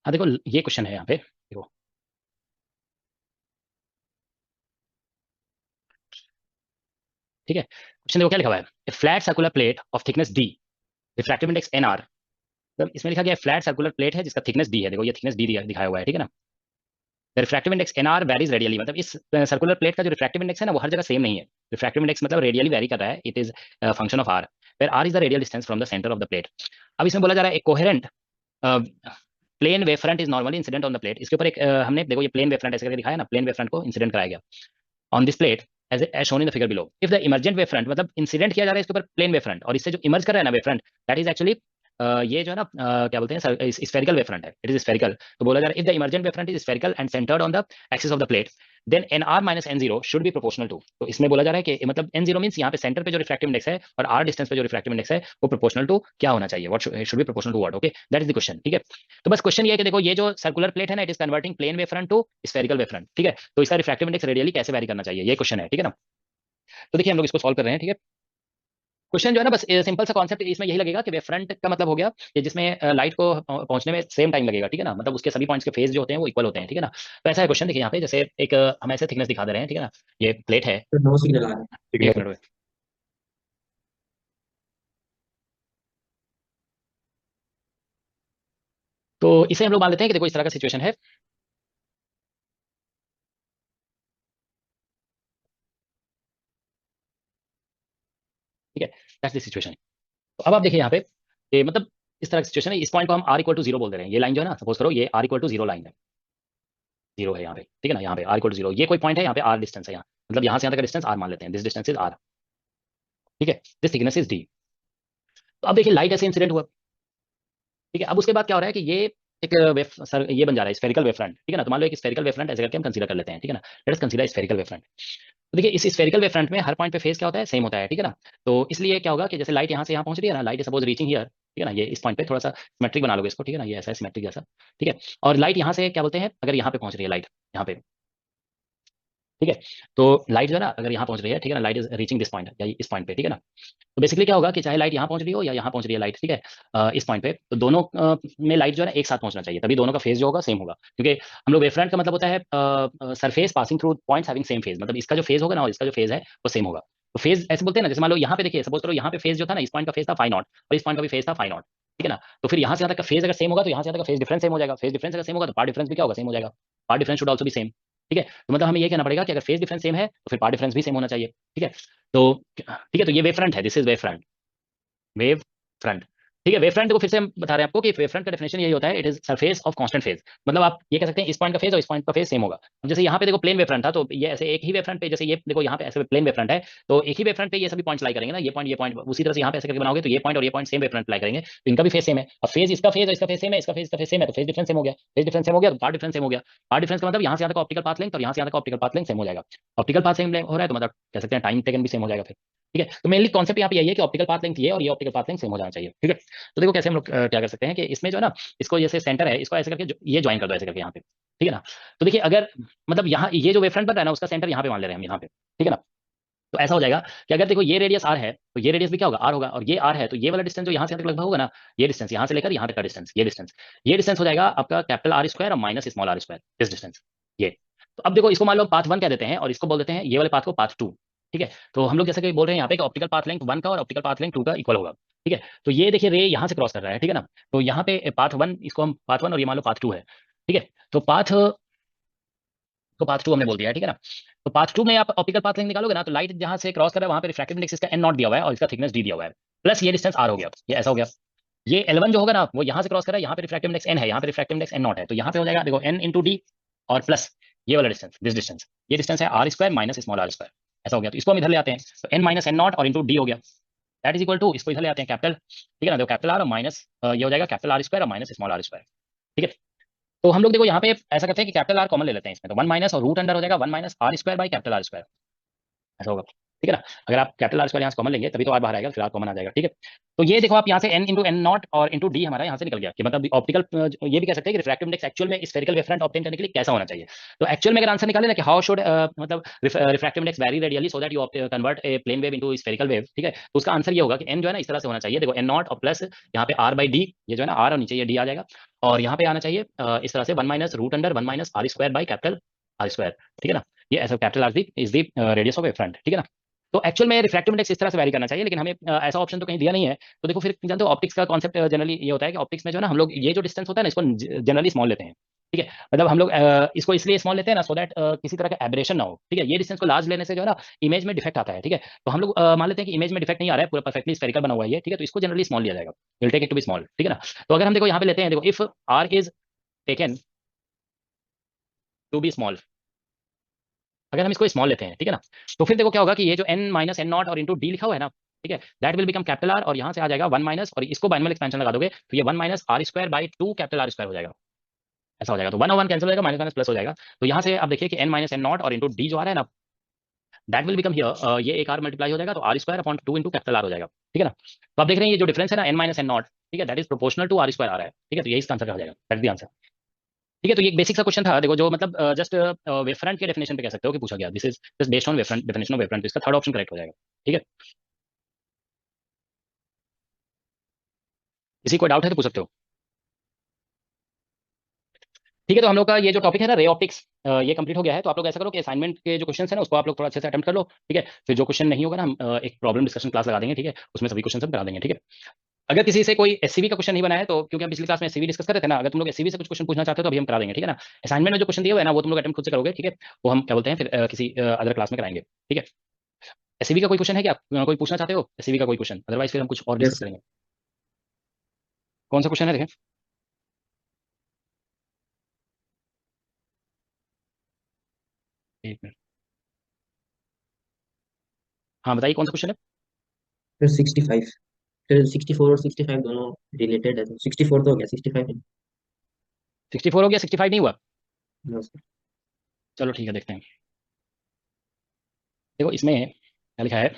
हाँ देखो, ये क्वेश्चन है यहाँ पे, देखो, ठीक है। क्वेश्चन देखो क्या लिखा हुआ है, a flat circular plate of thickness D, refractive index N R. तो इसमें लिखा गया फ्लैट सर्कुलर प्लेट है जिसका थिकनेस डी है, देखो ये थिकनेस डी दिखाया हुआ है, ठीक है ना। The refractive index N R varies radially, मतलब इस सर्कुलर प्लेट का जो रिफ्रैक्टिव इंडेक्स है ना, वो हर जगह सेम नहीं है। रिफ्रैक्टिव इंडेक्स मतलब रेडियली वेरी कर रहा है, it is function of R, where R is the radial distance from the centre of the plate. अब इसमें बोला जा रहा है एक coherent plane wave front is normally incident on the plate. इसके ऊपर एक हमने देखो ये प्लेन वेव फ्रंट ऐसे करके दिखाया ना, प्लेन वेव फ्रंट को इंसिडेंट कराया गया on this plate as shown in the figure below. If the emergent wave front, मतलब इंसिडेंट किया जा रहा है इसके ऊपर प्लेन वेव फ्रंट, और इससे जो इमर्ज कर रहा है ना wave front, that is actually ये जो है ना क्या बोलते हैं, स्फेरिकल वेव फ्रंट है, इट इज स्फेरिकल। तो बोला जा रहा है if the emergent wave front is spherical and centred on the axis of the plate, then N R minus N zero should be proportional to. तो इसमें बोला जा रहा है कि मतलब एन जीरो मीन्स यहाँ पे सेंटर पे जो रिफ्रैक्टिव इंडेक्स है और आर डिस्टेंस पे जो रिफ्रैक्टिव इंडेक्स है वो प्रोपोर्शनल टू क्या होना चाहिए, what should be proportional to what, okay, that is the question, ठीक है। तो बस क्वेश्चन ये है कि देखो ये जो सर्कुलर प्लेट है ना, it is converting plane wave front to spherical wave front, ठीक है। तो इसका रिफ्रैक्टिव इंडेक्स रेडियली कैसे वैरी करना चाहिए, ये क्वेश्चन है, ठीक है ना। तो देखिए हम लोग इसको सॉल्व कर रहे हैं, ठीक है। क्वेश्चन जो है ना, बस सिंपल सा कॉन्सेप्ट इसमें यही लगेगा कि वेव फ्रंट का मतलब हो गया कि जिसमें लाइट को पहुंचने में सेम टाइम लगेगा, ठीक है ना, मतलब उसके सभी पॉइंट्स के फेज जो होते हैं वो इक्वल होते हैं, ठीक है ना। तो ऐसा है क्वेश्चन, देखिए यहाँ पे जैसे एक हम ऐसे थिकनेस दिखा दे रहे हैं, ठीक है ना, ये प्लेट है, तो नो सिग्नल आ रहा है, एक सिग्नल। मिनट में। तो इसे हम लोग मान लेते हैं कि देखो इस तरह का सिचुएशन है, ठीक है, दैट्स द सिचुएशन। तो अब आप देखिए यहाँ पे मतलब इस तरह की सिचुएशन है, इस पॉइंट को हम आर इक्वल टू जीरो बोल दे रहे हैं, ये लाइन जो है ना, सपोज करो ये R equal to zero line है, जीरो है यहाँ पे, ठीक है ना, यहाँ पे आर इक्वल टू जीरो, ये कोई पॉइंट है, यहाँ पे आर डिस्टेंस है, यहाँ मतलब यहाँ से यहाँ तक का डिस्टेंस आर मान लेते हैं, दिस डिस्टेंस इज आर, ठीक है, दिस थिकनेस इज डी। तो अब देखिए लाइट ऐसे इंसिडेंट हुआ, ठीक है। अब उसके बाद क्या हो रहा है कि ये एक वेव सर ये बन जा रहा है स्फेरिकल वेव फ्रंट, ठीक है ना। तो मान लो एक स्फेरिकल वेव फ्रंट ऐसे करके हम कंसीडर कर लेते हैं, ठीक है ना, let us consider spherical wave front. तो देखिए इस स्फेरिकल वेव फ्रंट में हर पॉइंट पे फेज क्या होता है, सेम होता है, ठीक है ना। तो इसलिए क्या होगा कि जैसे लाइट यहाँ से यहाँ पहुंच रही है ना, लाइट सपोज रीचिंग हियर, ठीक है ना, ये इस पॉइंट पे थोड़ा सा सिमेट्रिक बना लोगे इसको, ठीक है ना, ये ऐसा सिमेट्रिक जैसा, ठीक है। और लाइट यहाँ से क्या बोलते हैं, अगर यहाँ पे पहुंच रही है लाइट, यहाँ पे, ठीक है, तो लाइट जो है ना अगर यहाँ पहुंच रही है, ठीक है ना, light is reaching this point या इस पॉइंट पे, ठीक है ना। तो बेसिकली क्या होगा कि चाहे लाइट यहाँ पहुंच रही हो या यहाँ पहुंच रही है लाइट, ठीक है, इस पॉइंट पे, तो दोनों में लाइट जो है ना एक साथ पहुंचना चाहिए, तभी दोनों का फेज जो होगा सेम होगा, क्योंकि हम लोग वेवफ्रंट का मतलब होता है surface passing through points having same phase, मतलब इसका जो फेज होगा ना और इसका जो फेज है वो सेम होगा। तो फेज ऐसे बोलते हैं ना, जैसे मान लो यहाँ पे देखिए, सपोज करो यहाँ पे फेज जो था ना, इस पॉइंट का फेज था फाई नॉट और इस पॉइंट का भी फेज था फाई नॉट, ठीक है ना। तो फिर यहाँ से यहाँ तक का फेज अगर सेम होगा तो यहाँ से यहाँ तक का फेज डिफरेंस सेम हो जाएगा, फेज डिफरेंस अगर सेम होगा तो पार्ट डिफरेंस भी क्या होगा, सेम हो जाएगा, पार्ट डिफरेंस शुड ऑल्सो भी सेम, ठीक है। तो मतलब हमें ये कहना पड़ेगा कि अगर फेज डिफरेंस सेम है तो फिर पार्ट डिफरेंस भी सेम होना चाहिए, ठीक है। तो ठीक है, तो ये वेव फ्रंट है, this is wave front, wave front. ठीक है, वेव फ्रंट को फिर से हम बता रहे हैं आपको कि वेव फ्रंट का डेफिनेशन यही होता है, it is surface of constant phase. मतलब आप ये कह सकते हैं इस पॉइंट का फेज और इस पॉइंट का फेज सेम होगा। अब जैसे यहाँ पे देखो प्लेन वेव फ्रंट था, तो ये ऐसे एक ही वेव फ्रंट पे, जैसे ये देखो यहाँ पे ऐसे प्लेन वेव फ्रंट है, तो एक ही वेव फ्रंट पे ये सभी पॉइंट्स लाई करेंगे ना, ये पॉइंट उसी तरह से यहाँ पे ऐसे करके बनाओगे तो ये पॉइंट और ये पॉइंट सेम वेव फ्रंट लाई करेंगे, तो इनका भी फेज सेम है। अब फेज इसका फेज और इसका फेज सेम है, इसका फेज इसका फेज सेम है, तो फेज डिफरेंस सेम हो गया, फेज डिफरेंस सेम हो गया तो पार्ट डिफरेंस सेम हो गया। पार्ट डिफरेंस का मतलब यहाँ से यहाँ तक ऑप्टिकल पाथ लेंथ और यहाँ से यहाँ तक ऑप्टिकल पाथ लेंथ सेम हो जाएगा। ऑप्टिकल पाथ सेम हो रहा है तो मतलब कह सकते हैं टाइम टेकन भी सेम हो जाएगा फिर। ठीक है, तो मेनली कॉन्सेप्ट यहाँ पे यही है कि ऑप्टिकल पाथ लेंथ ये और ये ऑप्टिकल पाथ लेंथ सेम हो जाना चाहिए। ठीक है, तो देखो कैसे हम लोग क्या कर सकते हैं कि इसमें जो है ना, इसको जैसे सेंटर है, इसको ऐसे करके ये ज्वाइन कर दो ऐसे करके यहाँ पे। ठीक है ना, तो देखिए अगर मतलब यहाँ ये जो वेव फ्रंट बन रहा है ना, उसका सेंटर यहाँ पे मान ले रहे हैं हम यहाँ पे। ठीक है ना, तो ऐसा हो जाएगा कि अगर देखो ये रेडियस आर है तो ये रेडियस भी क्या होगा, आर होगा, और ये आर है तो ये वाला डिस्टेंस जो यहाँ से यहाँ तक लगभग होगा ना, ये डिस्टेंस यहाँ से लेकर यहाँ तक का डिस्टेंस, ये डिस्टेंस हो जाएगा आपका कैपिटल आर स्क्वायर और minus small R square, this distance ये। तो अब देखो इसको मान लो पाथ 1 कह देते हैं और इसको बोल देते हैं ये वाले पाथ को पाथ 2। ठीक है, तो हम लोग जैसे कि बोल रहे हैं यहाँ पे कि ऑप्टिकल पाथ लेंथ 1 का और ऑप्टिकल पाथ लेंथ 2 का इक्वल होगा। ठीक है, तो ये देखिए रे यहाँ से क्रॉस कर रहा है। ठीक है ना, तो यहाँ पे पाथ 1, इसको हम पाथ 1 और ये मान लो पाथ 2 है। ठीक है, तो पाथ 2 हमने बोल दिया है। ठीक है ना, तो पाथ 2 में आप ऑप्टिकल पाथ लेंथ निकालोगे ना, तो लाइट जहां से क्रॉस कर रहा है वहां पे रिफ्रैक्टिव इंडेक्स इसका एन नॉट दिया हुआ है और इसका थिकनेस डी दिया हुआ है, प्लस ये डिस्टेंस आर हो गया, ये ऐसा हो गया। ये L1 जो होगा ना, वो यहाँ से क्रॉस कर रहा है, यहाँ पे रिफ्रैक्टिव इंडेक्स एन है, यहाँ पे रिफ्रैक्टिव इंडेक्स एन नॉट है, तो यहाँ पे हो जाएगा देखो एन इंटू डी और प्लस ये वाला डिस्टेंस, दिस डिस्टेंस, ये डिस्टेंस है R square minus small R square, ऐसा हो गया। तो इसको हम इधर ले आते हैं, तो एन माइनस एन नॉट और इंटू डी हो गया, दैट इज इक्वल टू, इसको इधर ले आते हैं कैपिटल। ठीक है ना, देखो कैपिटल आर और माइनस ये हो जाएगा कैपिटल आर स्क्वायर और माइनस स्मॉल आर स्क्वायर। ठीक है, तो हम लोग देखो यहाँ पे ऐसा करते हैं कि कैपिटल आर कॉमन ले लेते हैं इसमें, तो 1 माइनस और रूट अंडर हो जाएगा 1 minus R square by capital R square, ऐसा होगा। ठीक है ना, अगर आप कैपिटल आर स्क्वायर यहाँ से कॉमन लेंगे तभी तो आर बाहर आएगा, फिर आर कॉमन आ जाएगा। ठीक है, तो ये देखो आप यहाँ से एन इंटू एन नॉट और इंटू डी हमारा यहाँ से निकल गया, कि मतलब ऑप्टिकल ये भी कह सकते हैं कि रिफ्रैक्टिव इंडेक्स एक्चुअल में स्फेरिकल वेव फ्रंट ऑब्टेन करने के लिए कैसा होना चाहिए। तो एक्चुअल में अगर आंसर निकाले ना कि हाउ शुड मतलब refractive index vary radially so that you convert a plane wave into spherical wave. ठीक है, तो उसका आंसर ये होगा कि एन जो है ना इस तरह से होना चाहिए, देखो एन नॉट और प्लस यहाँ पे आर बाई डी, ये जो है ना आर और नीचे ये डी आ जाएगा, और यहाँ पे आना चाहिए इस तरह से 1 minus root under 1 minus R square by capital R square. ठीक है ना, ये ऐसा capital R is the radius of a front. ठीक है ना, तो एक्चुअल में रिफ्रैक्टिव इंडेक्स इस तरह से वैरी करना चाहिए, लेकिन हमें ऐसा ऑप्शन तो कहीं दिया नहीं है। तो देखो फिर जानते हो ऑप्टिक्स का कॉन्सेप्ट जनरली ये होता है कि ऑप्टिक्स में जो है ना हम लोग ये जो डिस्टेंस होता है ना इसको जनरली स्मॉल लेते हैं। ठीक है, मतलब हम लोग इसको इसलिए स्मॉल लेते हैं ना सो दैट किसी तरह का एब्रेशन ना हो। ठीक है, ये डिस्टेंस को लार्ज लेने से जो है ना इमेज में डिफेक्ट आता है। ठीक है, तो हम लोग मान लेते हैं कि इमेज में डिफेक्ट नहीं आ रहा है, पूरा परफेक्टली स्फेरिकल बना हुआ है ये। ठीक है, तो इसको जनरली स्मॉल लिया जाएगा, will take it to be small. ठीक है ना, तो अगर हम देखो यहाँ पे लेते हैं, देखो if R is taken to be small, अगर हम इसको स्मॉल लेते हैं, ठीक है ना, तो फिर देखो क्या होगा कि ये जो n माइनस एन नॉट और इंटू डी लिखा हुआ है ना, ठीक है, that will become capital R, और यहाँ से आ जाएगा 1 माइनस, और इसको बाइनोमियल एक्सपेंशन लगा दोगे तो ये 1 minus R square by 2 capital R square हो जाएगा, ऐसा हो जाएगा। तो 1 और 1 कैंसिल हो जाएगा, माइनस माइनस प्लस हो जाएगा। तो यहाँ से आप देखिए कि n माइनस एन नॉट और इंटू डी जो आ रहा है ना, दैट विल बिकम हियर ये एक आर मल्टीप्लाई हो जाएगा, तो R square upon 2 into capital R हो जाएगा। ठीक है ना, तो आप देख रहे हैं ये जो डिफरेंस है ना n माइनस एन नॉट, ठीक है, that is proportional to R square आ रहा है। ठीक है, तो यही इसका आंसर हो जाएगा, दैट इज द आंसर। ठीक है, तो ये एक बेसिक सा क्वेश्चन था, देखो जो मतलब जस्ट वेव फ्रंट के डेफिनेशन पे कह सकते हो कि पूछा गया, this is just based on wave front, definition of wave front, तो इसका थर्ड ऑप्शन करेक्ट हो जाएगा। ठीक है, किसी को डाउट है तो पूछ सकते हो। ठीक है, तो हम लोग का ये जो टॉपिक है ना रे ऑप्टिक्स, ये कंप्लीट हो गया है। तो आप लोग ऐसा करो कि असाइनमेंट के जो क्वेश्चन है ना उसको आप लोग थोड़ा अच्छे से अटेम्प्ट कर लो। ठीक है, फिर जो क्वेश्चन नहीं होगा ना हम एक प्रॉब्लम डिस्कशन क्लास लगा देंगे। ठीक है, उसमें सभी क्वेश्चन हम करा देंगे। ठीक है, अगर किसी से कोई एससीबी का क्वेश्चन नहीं बना है, तो क्योंकि हम पिछली क्लास में एससीबी डिस्कस कर रहे थे ना, अगर तुम लोग एससीबी से कुछ क्वेश्चन पूछना चाहते हो तो अभी हम करा देंगे। ठीक है ना, असाइनमेंट में जो क्वेश्चन दिए हुए हैं ना वो तुम लोग अटेम्प्ट खुद से करोगे। ठीक है, वो हम क्या बोलते हैं फिर किसी अदर क्लास में कराएंगे। ठीक है, एससीबी का कोई क्वेश्चन है क्या, कोई पूछना चाहते हो एससीबी का कोई क्वेश्चन, अदरवाइज फिर हम कुछ और डिस्कस यस करेंगे। कौन सा क्वेश्चन है देखें, एक मिनट, हाँ बताइए कौन सा क्वेश्चन है। फिर 65, फिर 64 और 65 दोनों रिलेटेड है, तो 64 तो हो गया, 65 नहीं। 64 हो गया, 65 नहीं हुआ। No sir. चलो ठीक है, देखते हैं। देखो इसमें क्या लिखा है,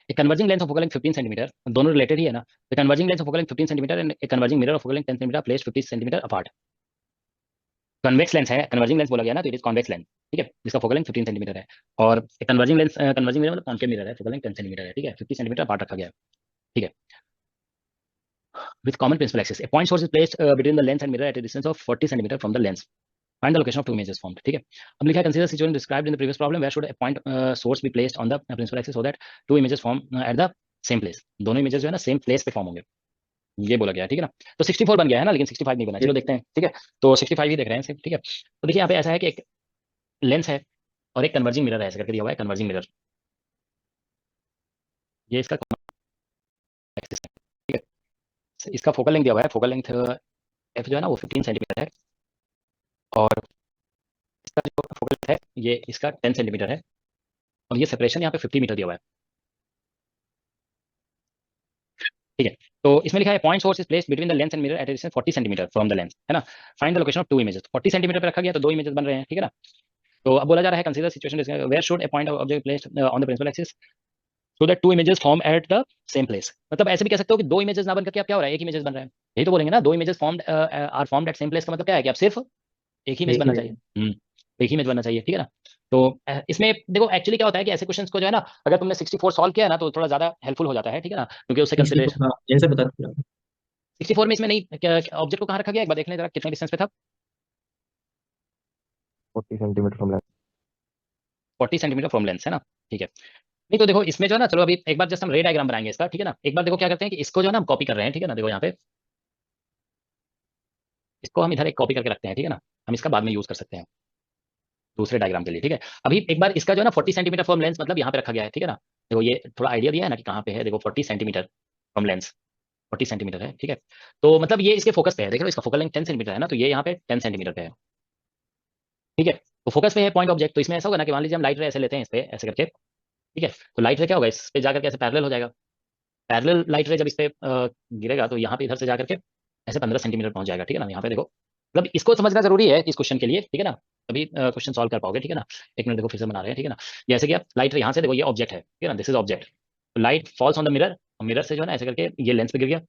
A converging length of focal length 15 centimetre, दोनों रिलेटेड ही है ना। The converging length of focal length 15 centimetre and a converging mirror of focal length 10 centimetre placed 50 centimetre apart. Convex lens है, कन्वर्जिंग लेंस बोला गया ना, तो इट इज कॉन्वेक्स लेंस। ठीक है, जिसका फोकल लेंथ 15 सेंटीमीटर है, और कन्वर्जिंग लेंस, कन्वर्जिंग मिरर मतलब कॉन्केव मिरर है, फोकल लेंथ 10 सेंटीमीटर है। ठीक है, 50 सेंटीमीटर अपार्ट रखा गया है। ठीक है, with common principal axis a point source is placed between the lens and mirror at a distance of 40 centimetre from the lens, find the location of two images formed. ठीक है, अब लिखा है consider situation described in the previous problem, where should a point source be placed on the principal axis so that two images form at the same place, दोनों images जो है ना same place पे फॉर्म होंगे, ये बोला गया है। ठीक है ना, तो 64 बन गया है ना, लेकिन 65 नहीं बना। चलो देखते हैं। ठीक है, तो 65 ही देख रहे हैं सिर्फ। ठीक है, तो देखिए यहाँ पे ऐसा है कि एक लेंस है और एक कन्वर्जिंग मिरर है, ऐसे करके दिया हुआ है कन्वर्जिंग मिरर, ये इसका एक्सिस है। ठीक है, इसका फोकल लेंथ दिया हुआ है, फोकल लेंथ एफ जो है ना वो 15 सेंटीमीटर है, और इसका जो फोकल लेंथ है ये इसका 10 सेंटीमीटर है, और ये सेपरेशन यहाँ पे 50 मीटर दिया हुआ है। ठीक है, तो इसमें लिखा है point source is placed between the lens and mirror at distance 40 centimetre from the lens, है ना। Find the location of two images, 40 centimetre पे रखा गया तो दो इमेजेस बन रहे हैं, ठीक है ना। तो अब बोला जा रहा है consider situation where should a point object placed on the principal axis so that two images form at the same place. मतलब ऐसे भी कह सकते हो कि दो इमेजेस ना बन करके आप क्या हो रहा है, एक इमेजेस बन रहा है। यही तो बोलेंगे ना, दो images formed are formed at same place का मतलब क्या है कि आप सिर्फ एक ही इमेज एक ही बनना image। चाहिए। एक ही इमेज बनना चाहिए, ठीक है ना। तो इसमें देखो एक्चुअली क्या होता है कि ऐसे क्वेश्चंस को जो है ना, अगर तुमने 64 सॉल्व किया है ना तो थोड़ा ज्यादा हेल्पफुल हो जाता है, ठीक है ना, क्योंकि उससे 64 कंसिडरेशन हाँ आंसर बता दो। 64 में इसमें नहीं, ऑब्जेक्ट को कहाँ रखा गया एक बार देख लें जरा, कितने डिस्टेंस पे था। 40 centimetre from lens. 40 centimetre from lens, है ना। ठीक है, नहीं तो देखो इसमें जो है ना, चलो अभी एक बार जस्ट हम रे डायग्राम बनाएंगे इसका, ठीक है ना। एक बार देखो क्या करते हैं कि इसको जो है ना हम कॉपी कर रहे हैं, ठीक है ना। देखो यहाँ पे इसको हम इधर एक कॉपी करके रखते हैं, ठीक है ना। हम इसका बाद में यूज कर सकते हैं दूसरे डायग्राम के लिए, ठीक है। अभी एक बार इसका जो है ना 40 सेंटीमीटर फ्रॉम लेंस मतलब यहाँ पे रखा गया है, ठीक है ना। देखो ये थोड़ा आइडिया दिया है ना कि कहाँ पे है, देखो 40 सेंटीमीटर फ्रॉम लेंस, 40 सेंटीमीटर है, ठीक है। तो मतलब ये इसके फोकस पे है, देखो इसका फोकल लेंथ 10 सेंटीमीटर है ना, तो ये यहाँ पे 10 सेंटीमीटर पे है, ठीक है। तो फोकस पे है पॉइंट ऑब्जेक्ट, तो इसमें ऐसा होगा ना कि मान लीजिए हम लाइट रे ऐसे लेते हैं इस पे ऐसे करके, ठीक है। तो लाइट रे क्या होगा, इस पे जाकर के ऐसे पैरेलल हो जाएगा। पैरेलल लाइट रे जब इस पे गिरेगा तो यहाँ पे इधर से जाकर के ऐसे 15 सेंटीमीटर पहुंच जाएगा, ठीक है ना। यहाँ पे देखो मतलब इसको समझना जरूरी है इस क्वेश्चन के लिए, ठीक है ना, तभी क्वेश्चन सॉल्व कर पाओगे, ठीक है ना। एक मिनट देखो फिर से बना रहे हैं, ठीक है ना। जैसे कि आप लाइट रे यहाँ से देखो ये ऑब्जेक्ट है, ठीक है ना, this is object. Light falls on the mirror, और मिरर से जो है ना ऐसे करके ये लेंस पे गिर गया,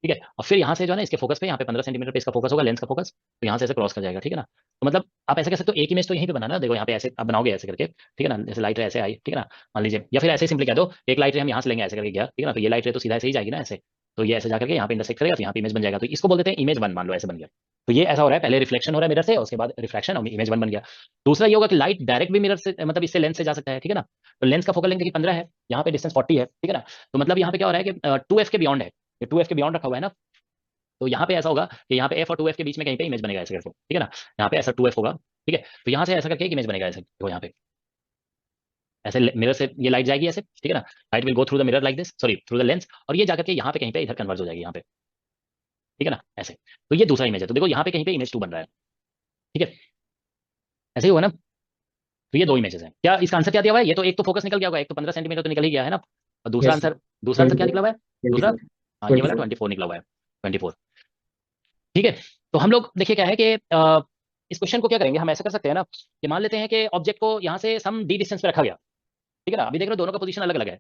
ठीक है। और फिर यहाँ से जो है ना इसके फोकस पे, यहाँ पे 15 सेंटीमीटर पे इसका फोकस होगा, लेंस का फोकस, तो यहाँ से ऐसे क्रॉस कर जाएगा, ठीक है ना। तो मतलब आप ऐसे कह सकते हो एक इमेज तो यहीं पे बनाना, देखो यहाँ पे ऐसे आप बनाओगे ऐसे करके, ठीक है ना। जैसे लाइट रे ऐसे आई, ठीक है ना, मान लीजिए, या फिर ऐसे ही सिंपली कह दो एक लाइट रे हम यहाँ से लेंगे ऐसे करके गया, ठीक है ना। तो ये लाइट रे तो सीधा ऐसे ही जाएगी ना ऐसे, तो ये ऐसे जाकर के यहाँ पे इंटरसेक्ट करेगा, तो यहाँ पे इमेज बन जाएगा, तो इसको बोल देते हैं इमेज वन, मान लो ऐसे बन गया। तो ये ऐसा हो रहा है, पहले रिफ्लेक्शन हो रहा है मिरर से, उसके बाद रिफ्रैक्शन और इमेज वन बन गया। दूसरा ये होगा कि लाइट डायरेक्ट भी मिरर से मतलब इससे लेंस से जा सकता है, ठीक है ना। तो लेंस का फोकल लेंथ 15 है, यहाँ पे डिस्टेंस 40 है, ठीक है ना। तो मतलब यहाँ पे क्या हो रहा है कि 2f के बियॉन्ड है, ये 2f के बियॉन्ड रखा हुआ है ना। तो यहाँ पे ऐसा होगा कि यहाँ पे एफ और 2f के बीच में कहीं पे इमेज बनेगा ऐसे करके, ठीक है ना। यहाँ पे ऐसा 2f होगा, ठीक है। तो यहाँ से ऐसा करके एक इमेज बनेगा ऐसे, तो यहाँ पे ऐसे मिरर से ये लाइट जाएगी ऐसे, ठीक है ना। Light will go through the mirror like this, sorry through the lens, और ये जाकर के यहाँ पे कहीं पे इधर कन्वर्ज हो जाएगी यहाँ पे, ठीक है ना, ऐसे। तो ये दूसरा इमेज है, तो देखो यहाँ पे कहीं पे इमेज 2 बन रहा है, ठीक है। ऐसे ही हुआ ना। तो ये दो इमेजेस हैं, क्या इसका आंसर क्या दिया हुआ है, ये तो एक तो फोकस निकल गया होगा, एक तो 15 सेंटीमीटर तो निकल ही गया है ना। और दूसरा यस आंसर, दूसरा आंसर क्या 24 निकला हुआ है, दूसरा, 24 हाँ ये वाला 24 24 निकला हुआ है, 24, ठीक है। तो हम लोग देखिए क्या है कि इस क्वेश्चन को क्या करेंगे, हम ऐसा कर सकते हैं ना कि मान लेते हैं कि ऑब्जेक्ट को यहाँ से सम डी डिस्टेंस पे रखा गया, ठीक है ना। अभी देख रहे हो दोनों का पोजीशन अलग अलग है,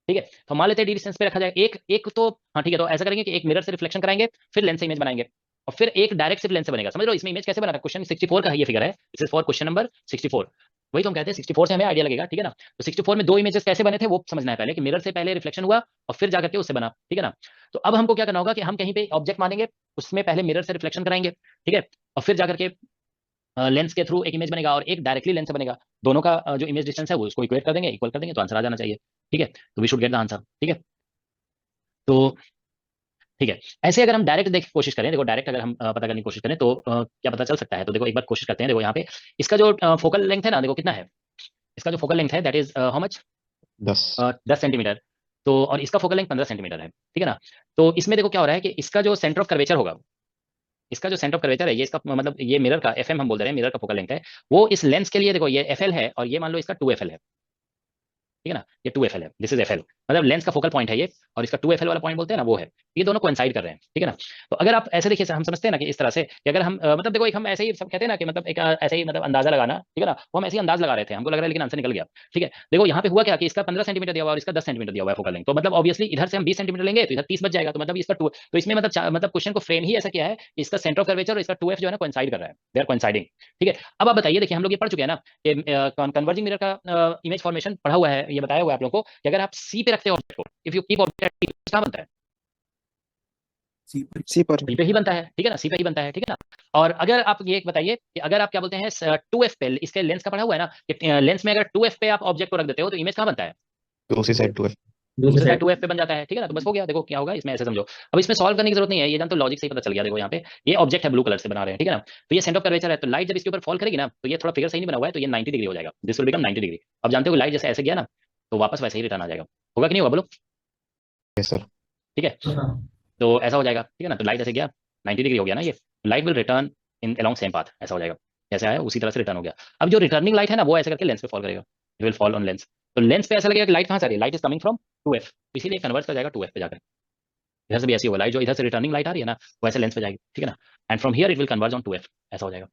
ठीक है। तो मान लेते हैं डी डिस्टेंस पे रखा जाए, एक एक तो हाँ ठीक है, तो ऐसा करेंगे कि एक मिरर से रिफ्लेक्शन कराएंगे, फिर लेंस से इमेज बनाएंगे, और फिर एक डायरेक्ट सिर्फ लेंस से बनेगा। समझ लो इसमें इमेज कैसे बना रहा है, क्वेश्चन 64 का ये फिगर है, this is for question number 64। वही तो हम कहते हैं 64 से हमें आइडिया लगेगा, ठीक है ना। तो 64 में दो इमेजेस कैसे बने थे वो समझना है पहले, कि मिरर से पहले रिफ्लेक्शन हुआ और फिर जाकर के उससे बना, ठीक है ना। तो अब हमको क्या करना होगा कि हम कहीं पे ऑब्जेक्ट मानेंगे, उसमें पहले मिरर से रिफ्लेक्शन कराएंगे, ठीक है, और फिर जाकर के लेंस के थ्रू एक इमेज बनेगा और एक डायरेक्टली लेंस से बनेगा। दोनों का जो इमेज डिस्टेंस है वो उसको इक्वेट कर देंगे, इक्वल कर देंगे, तो आंसर आ जाना चाहिए, ठीक है। तो we should get the answer, ठीक है। तो ठीक है, ऐसे अगर हम डायरेक्ट देख कोशिश करें, देखो डायरेक्ट अगर हम पता करने की कोशिश करें तो क्या पता चल सकता है। तो देखो एक बार कोशिश करते हैं, देखो यहाँ पे इसका जो फोकल लेंथ है ना, देखो कितना है, इसका जो फोकल लेंथ है that is how much, 10। 10 centimetre. तो और इसका फोकल लेंथ 15 सेंटीमीटर है, ठीक है ना। तो इसमें देखो क्या हो रहा है कि इसका जो सेंटर ऑफ कर्वेचर होगा, इसका जो सेंटर ऑफ कर्वेचर है, ये इसका मतलब ये मिरर का एफ एम हम बोल रहे हैं, मिरर का फोकल लेंथ है, वो इस लेंस के लिए देखो ये एफ एल है, और ये मान लो इसका 2 एफ एल है, ठीक है ना। ये 2FL है, दिस इज FL, मतलब लेंस का फोकल पॉइंट है ये, और इसका 2FL वाला पॉइंट बोलते हैं ना वो है। ये दोनों कोइंसाइड कर रहे हैं, ठीक है ना। तो अगर आप ऐसे देखिए, हम समझते हैं ना कि इस तरह से कि अगर हम मतलब देखो एक हम ऐसे ही सब कहते हैं ना कि मतलब एक ऐसे ही मतलब अंदाजा लगाना, ठीक है ना, वो हम ऐसे ही अंदाज लगा रहे थे, हमको लग रहा है लेकिन आंसर निकल गया, ठीक है। देखो यहाँ पे हुआ क्या कि इसका 15 सेंटीमीटर दिया हुआ और इसका 10 सेंटीमीटर दिया हुआ है फोकल लेंथ, तो मतलब ऑब्वियसली इधर से हम 20 सेंटीमीटर लेंगे तो इधर 30 बच जाएगा, तो मतलब इसका 2, तो इसमें मतलब मतलब क्वेश्चन को फ्रेम ही ऐसा किया है कि इसका सेंटर ऑफ कर्वेचर और इसका 2F जो है ना कोइंसाइड कर रहा है, दे आर कोइंसाइडिंग, ठीक है। अब आप बताइए, देखिए हम लोग ये पढ़ चुके हैं ना कि कन्वर्जिंग मिरर का इमेज फॉर्मेशन पढ़ा हुआ है, ये बताया हुआ है आप लोगों को कि अगर आप सी पे रखते हो ऑब्जेक्ट को, इफ यू कीप ऑब्जेक्ट कहाँ बनता है, सी पर सी पे ही बनता है, ठीक है ना, सी पे ही बनता है, ठीक है ना। और अगर आप ये बताइए कि अगर आप क्या बोलते हैं 2F पे, इसके लेंस का पढ़ा हुआ है ना कि लेंस में अगर 2F पे आप ऑब्जेक्ट को रख देते हो तो इमेज कहाँ बनता है, तो उसी साइड 2 है। दूसरे दूसरे साइड साइड 2F पे बन जाता है, ठीक है ना। तो बस हो गया, देखो क्या होगा इसमें, ऐसे समझो। अब इसमें सॉल्व करने की जरूरत नहीं है, ये जानते हो लॉजिक से ही पता चल गया। देखो यहाँ पे ये ऑब्जेक्ट है, ब्लू कलर से बना रहे हैं, ठीक है ना। तो ये सेंटर ऑफ कर्वेचर है, तो लाइट जब इसके ऊपर फॉल करेगी ना, तो ये थोड़ा फिगर सही नहीं बना हुआ है, तो ये 90 डिग्री हो जाएगा, दिस विल बिकम 90 डिग्री। अब जानते हो लाइट जैसे ऐसे गया ना तो वापस वैसे ही रिटर्न आ जाएगा, होगा कि नहीं होगा बोलो, यस सर। ठीक है। हाँ तो ऐसा हो जाएगा, ठीक है ना। तो लाइट ऐसे गया 90 डिग्री हो गया ना, ये light will return in along same path, ऐसा हो जाएगा, जैसे आया उसी तरह से रिटर्न हो गया। अब जो रिटर्निंग लाइट है ना वो ऐसे करके लेंस पे फॉल करेगा, it will fall on lens. तो लेंस पे ऐसा लगेगा कि लाइट कहाँ से आ रही है, light is coming from 2f, इसीलिए कन्वर्ट कर जाएगा 2f पे जाकर। इधर से भी ऐसी होगा, लाइट जो इधर से रिटर्निंग लाइट आ रही है ना वो ऐसे लेंस पे जाएगी, ठीक है ना। And from here it will converge on 2f, ऐसा हो जाएगा।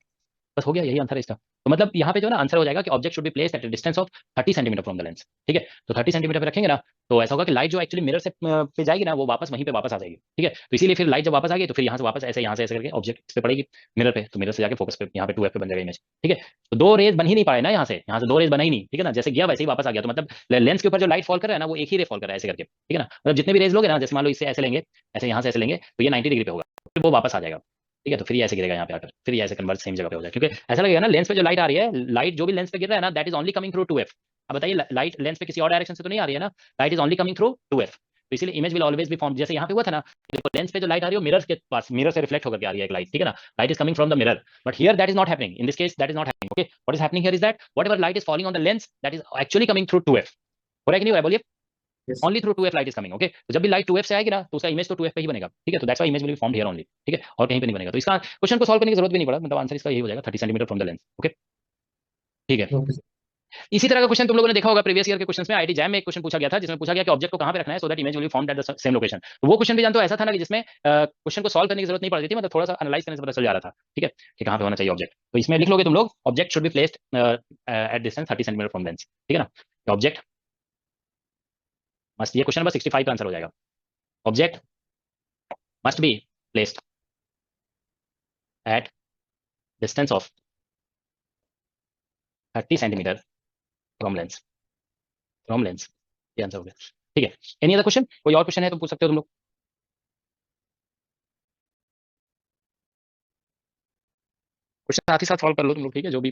बस हो गया, यही आंसर है इसका। तो मतलब यहाँ पे जो है ना आंसर हो जाएगा कि object should be placed at a distance of 30 centimetre from the lens, ठीक है। तो 30 सेंटीमीटर पे रखेंगे ना तो ऐसा होगा कि लाइट जो एक्चुअली मिरर से पे जाएगी ना वो वापस वहीं पे वापस आ जाएगी, ठीक है। तो इसीलिए फिर लाइट जब वापस आ गई तो फिर यहाँ से वापस ऐसे यहाँ से ऐसे करके ऑब्जेक्ट पे पड़ेगी मिरर पे, तो मिरर से जाके फोकस पे यहाँ पे 2f पे बन जाएगा इमेज, ठीक है। तो दो रेज बन ही नहीं पाए ना यहाँ से दो रेज बना ही नहीं, ठीक है ना। जैसे गया वैसे ही वापस आ गया, तो मतलब लेंस के ऊपर जो लाइट फॉल कर रहा है ना वो एक ही रे फॉल कर रहा है ऐसे करके, ठीक है ना। मतलब जितने भी रेज लोगे ना, जैसे मान लो इससे ऐसे लेंगे, ऐसे यहाँ से ऐसे लेंगे तो ये 90 डिग्री पे होगा, फिर वो वापस आ जाएगा, ठीक है। तो फिर ये ऐसे गिरेगा यहाँ पे आकर, फिर ये ऐसे कन्वर्ट सेम जगह पे हो जाएगा, क्योंकि ऐसा लगेगा ना लेंस पे जो लाइट आ रही है, लाइट जो भी लेंस पे गिर रहा है ना that is only coming through 2f। अब बताइए लाइट लेंस पे किसी और डायरेक्शन से तो नहीं आ रही है ना, light is only coming through 2f। तो इसीलिए image will always be form, जैसे यहाँ पे हुआ था ना, देखो लेंस पे जो लाइट आ रही है मिरर के पास, मिरर से रिफ्लेक्ट होकर के आ रही है एक लाइट, ठीक है ना। Light is coming from the mirror, but here that is not happening, in this case that is not happening, okay. What is happening here is that whatever light is falling on the lens that is actually coming through 2f। हो रहा है कि नहीं हो रहा है, बोलिए। Yes. Only through 2f light is coming, okay. तो जब भी लाइट 2f से आएगी ना तो उसका इमेज तो 2f पे ही बनेगा, ठीक है। तो that's why image will be formed here only, ठीक है, और कहीं पे नहीं बनेगा। तो इसका क्वेश्चन को सॉल्व करने की जरूरत भी नहीं पड़ा, मतलब आंसर इसका यही हो जाएगा 30 centimetre from the lens, okay, ठीक है। Okay, sir. इसी तरह का क्वेश्चन तुम लोगों ने देखा होगा प्रीवियस ईयर के क्वेश्चंस में, आईआईटी जैम में एक क्वेश्चन पूछा गया था जिसमें पूछा गया कि ऑब्जेक्ट को कहां पे रखना है so that image will be formed eight the same location. तो वो क्वेश्चन भी जानते हो ऐसा था ना कि जिसमें क्वेश्चन को सॉल्व करने की जरूरत नहीं पड़ती थी, मतलब थोड़ा सा एनालाइज करने से पता चल जा रहा था, ठीक है, कि कहां पे होना चाहिए ऑब्जेक्ट। तो इसमें लिख लोगे तुम लोग object should be placed at distance 30 centimetre from lens, ठीक है ना। ऑब्जेक्ट मस्ट, ये क्वेश्चन नंबर 65 का आंसर हो जाएगा। Object must be placed at distance of 30 centimeter from lens, ये आंसर हो गया, ठीक है। एनी अदर क्वेश्चन, कोई और क्वेश्चन है तो पूछ सकते हो तुम लोग। क्वेश्चन साथ ही साथ सॉल्व कर लो तुम लोग, ठीक है, जो भी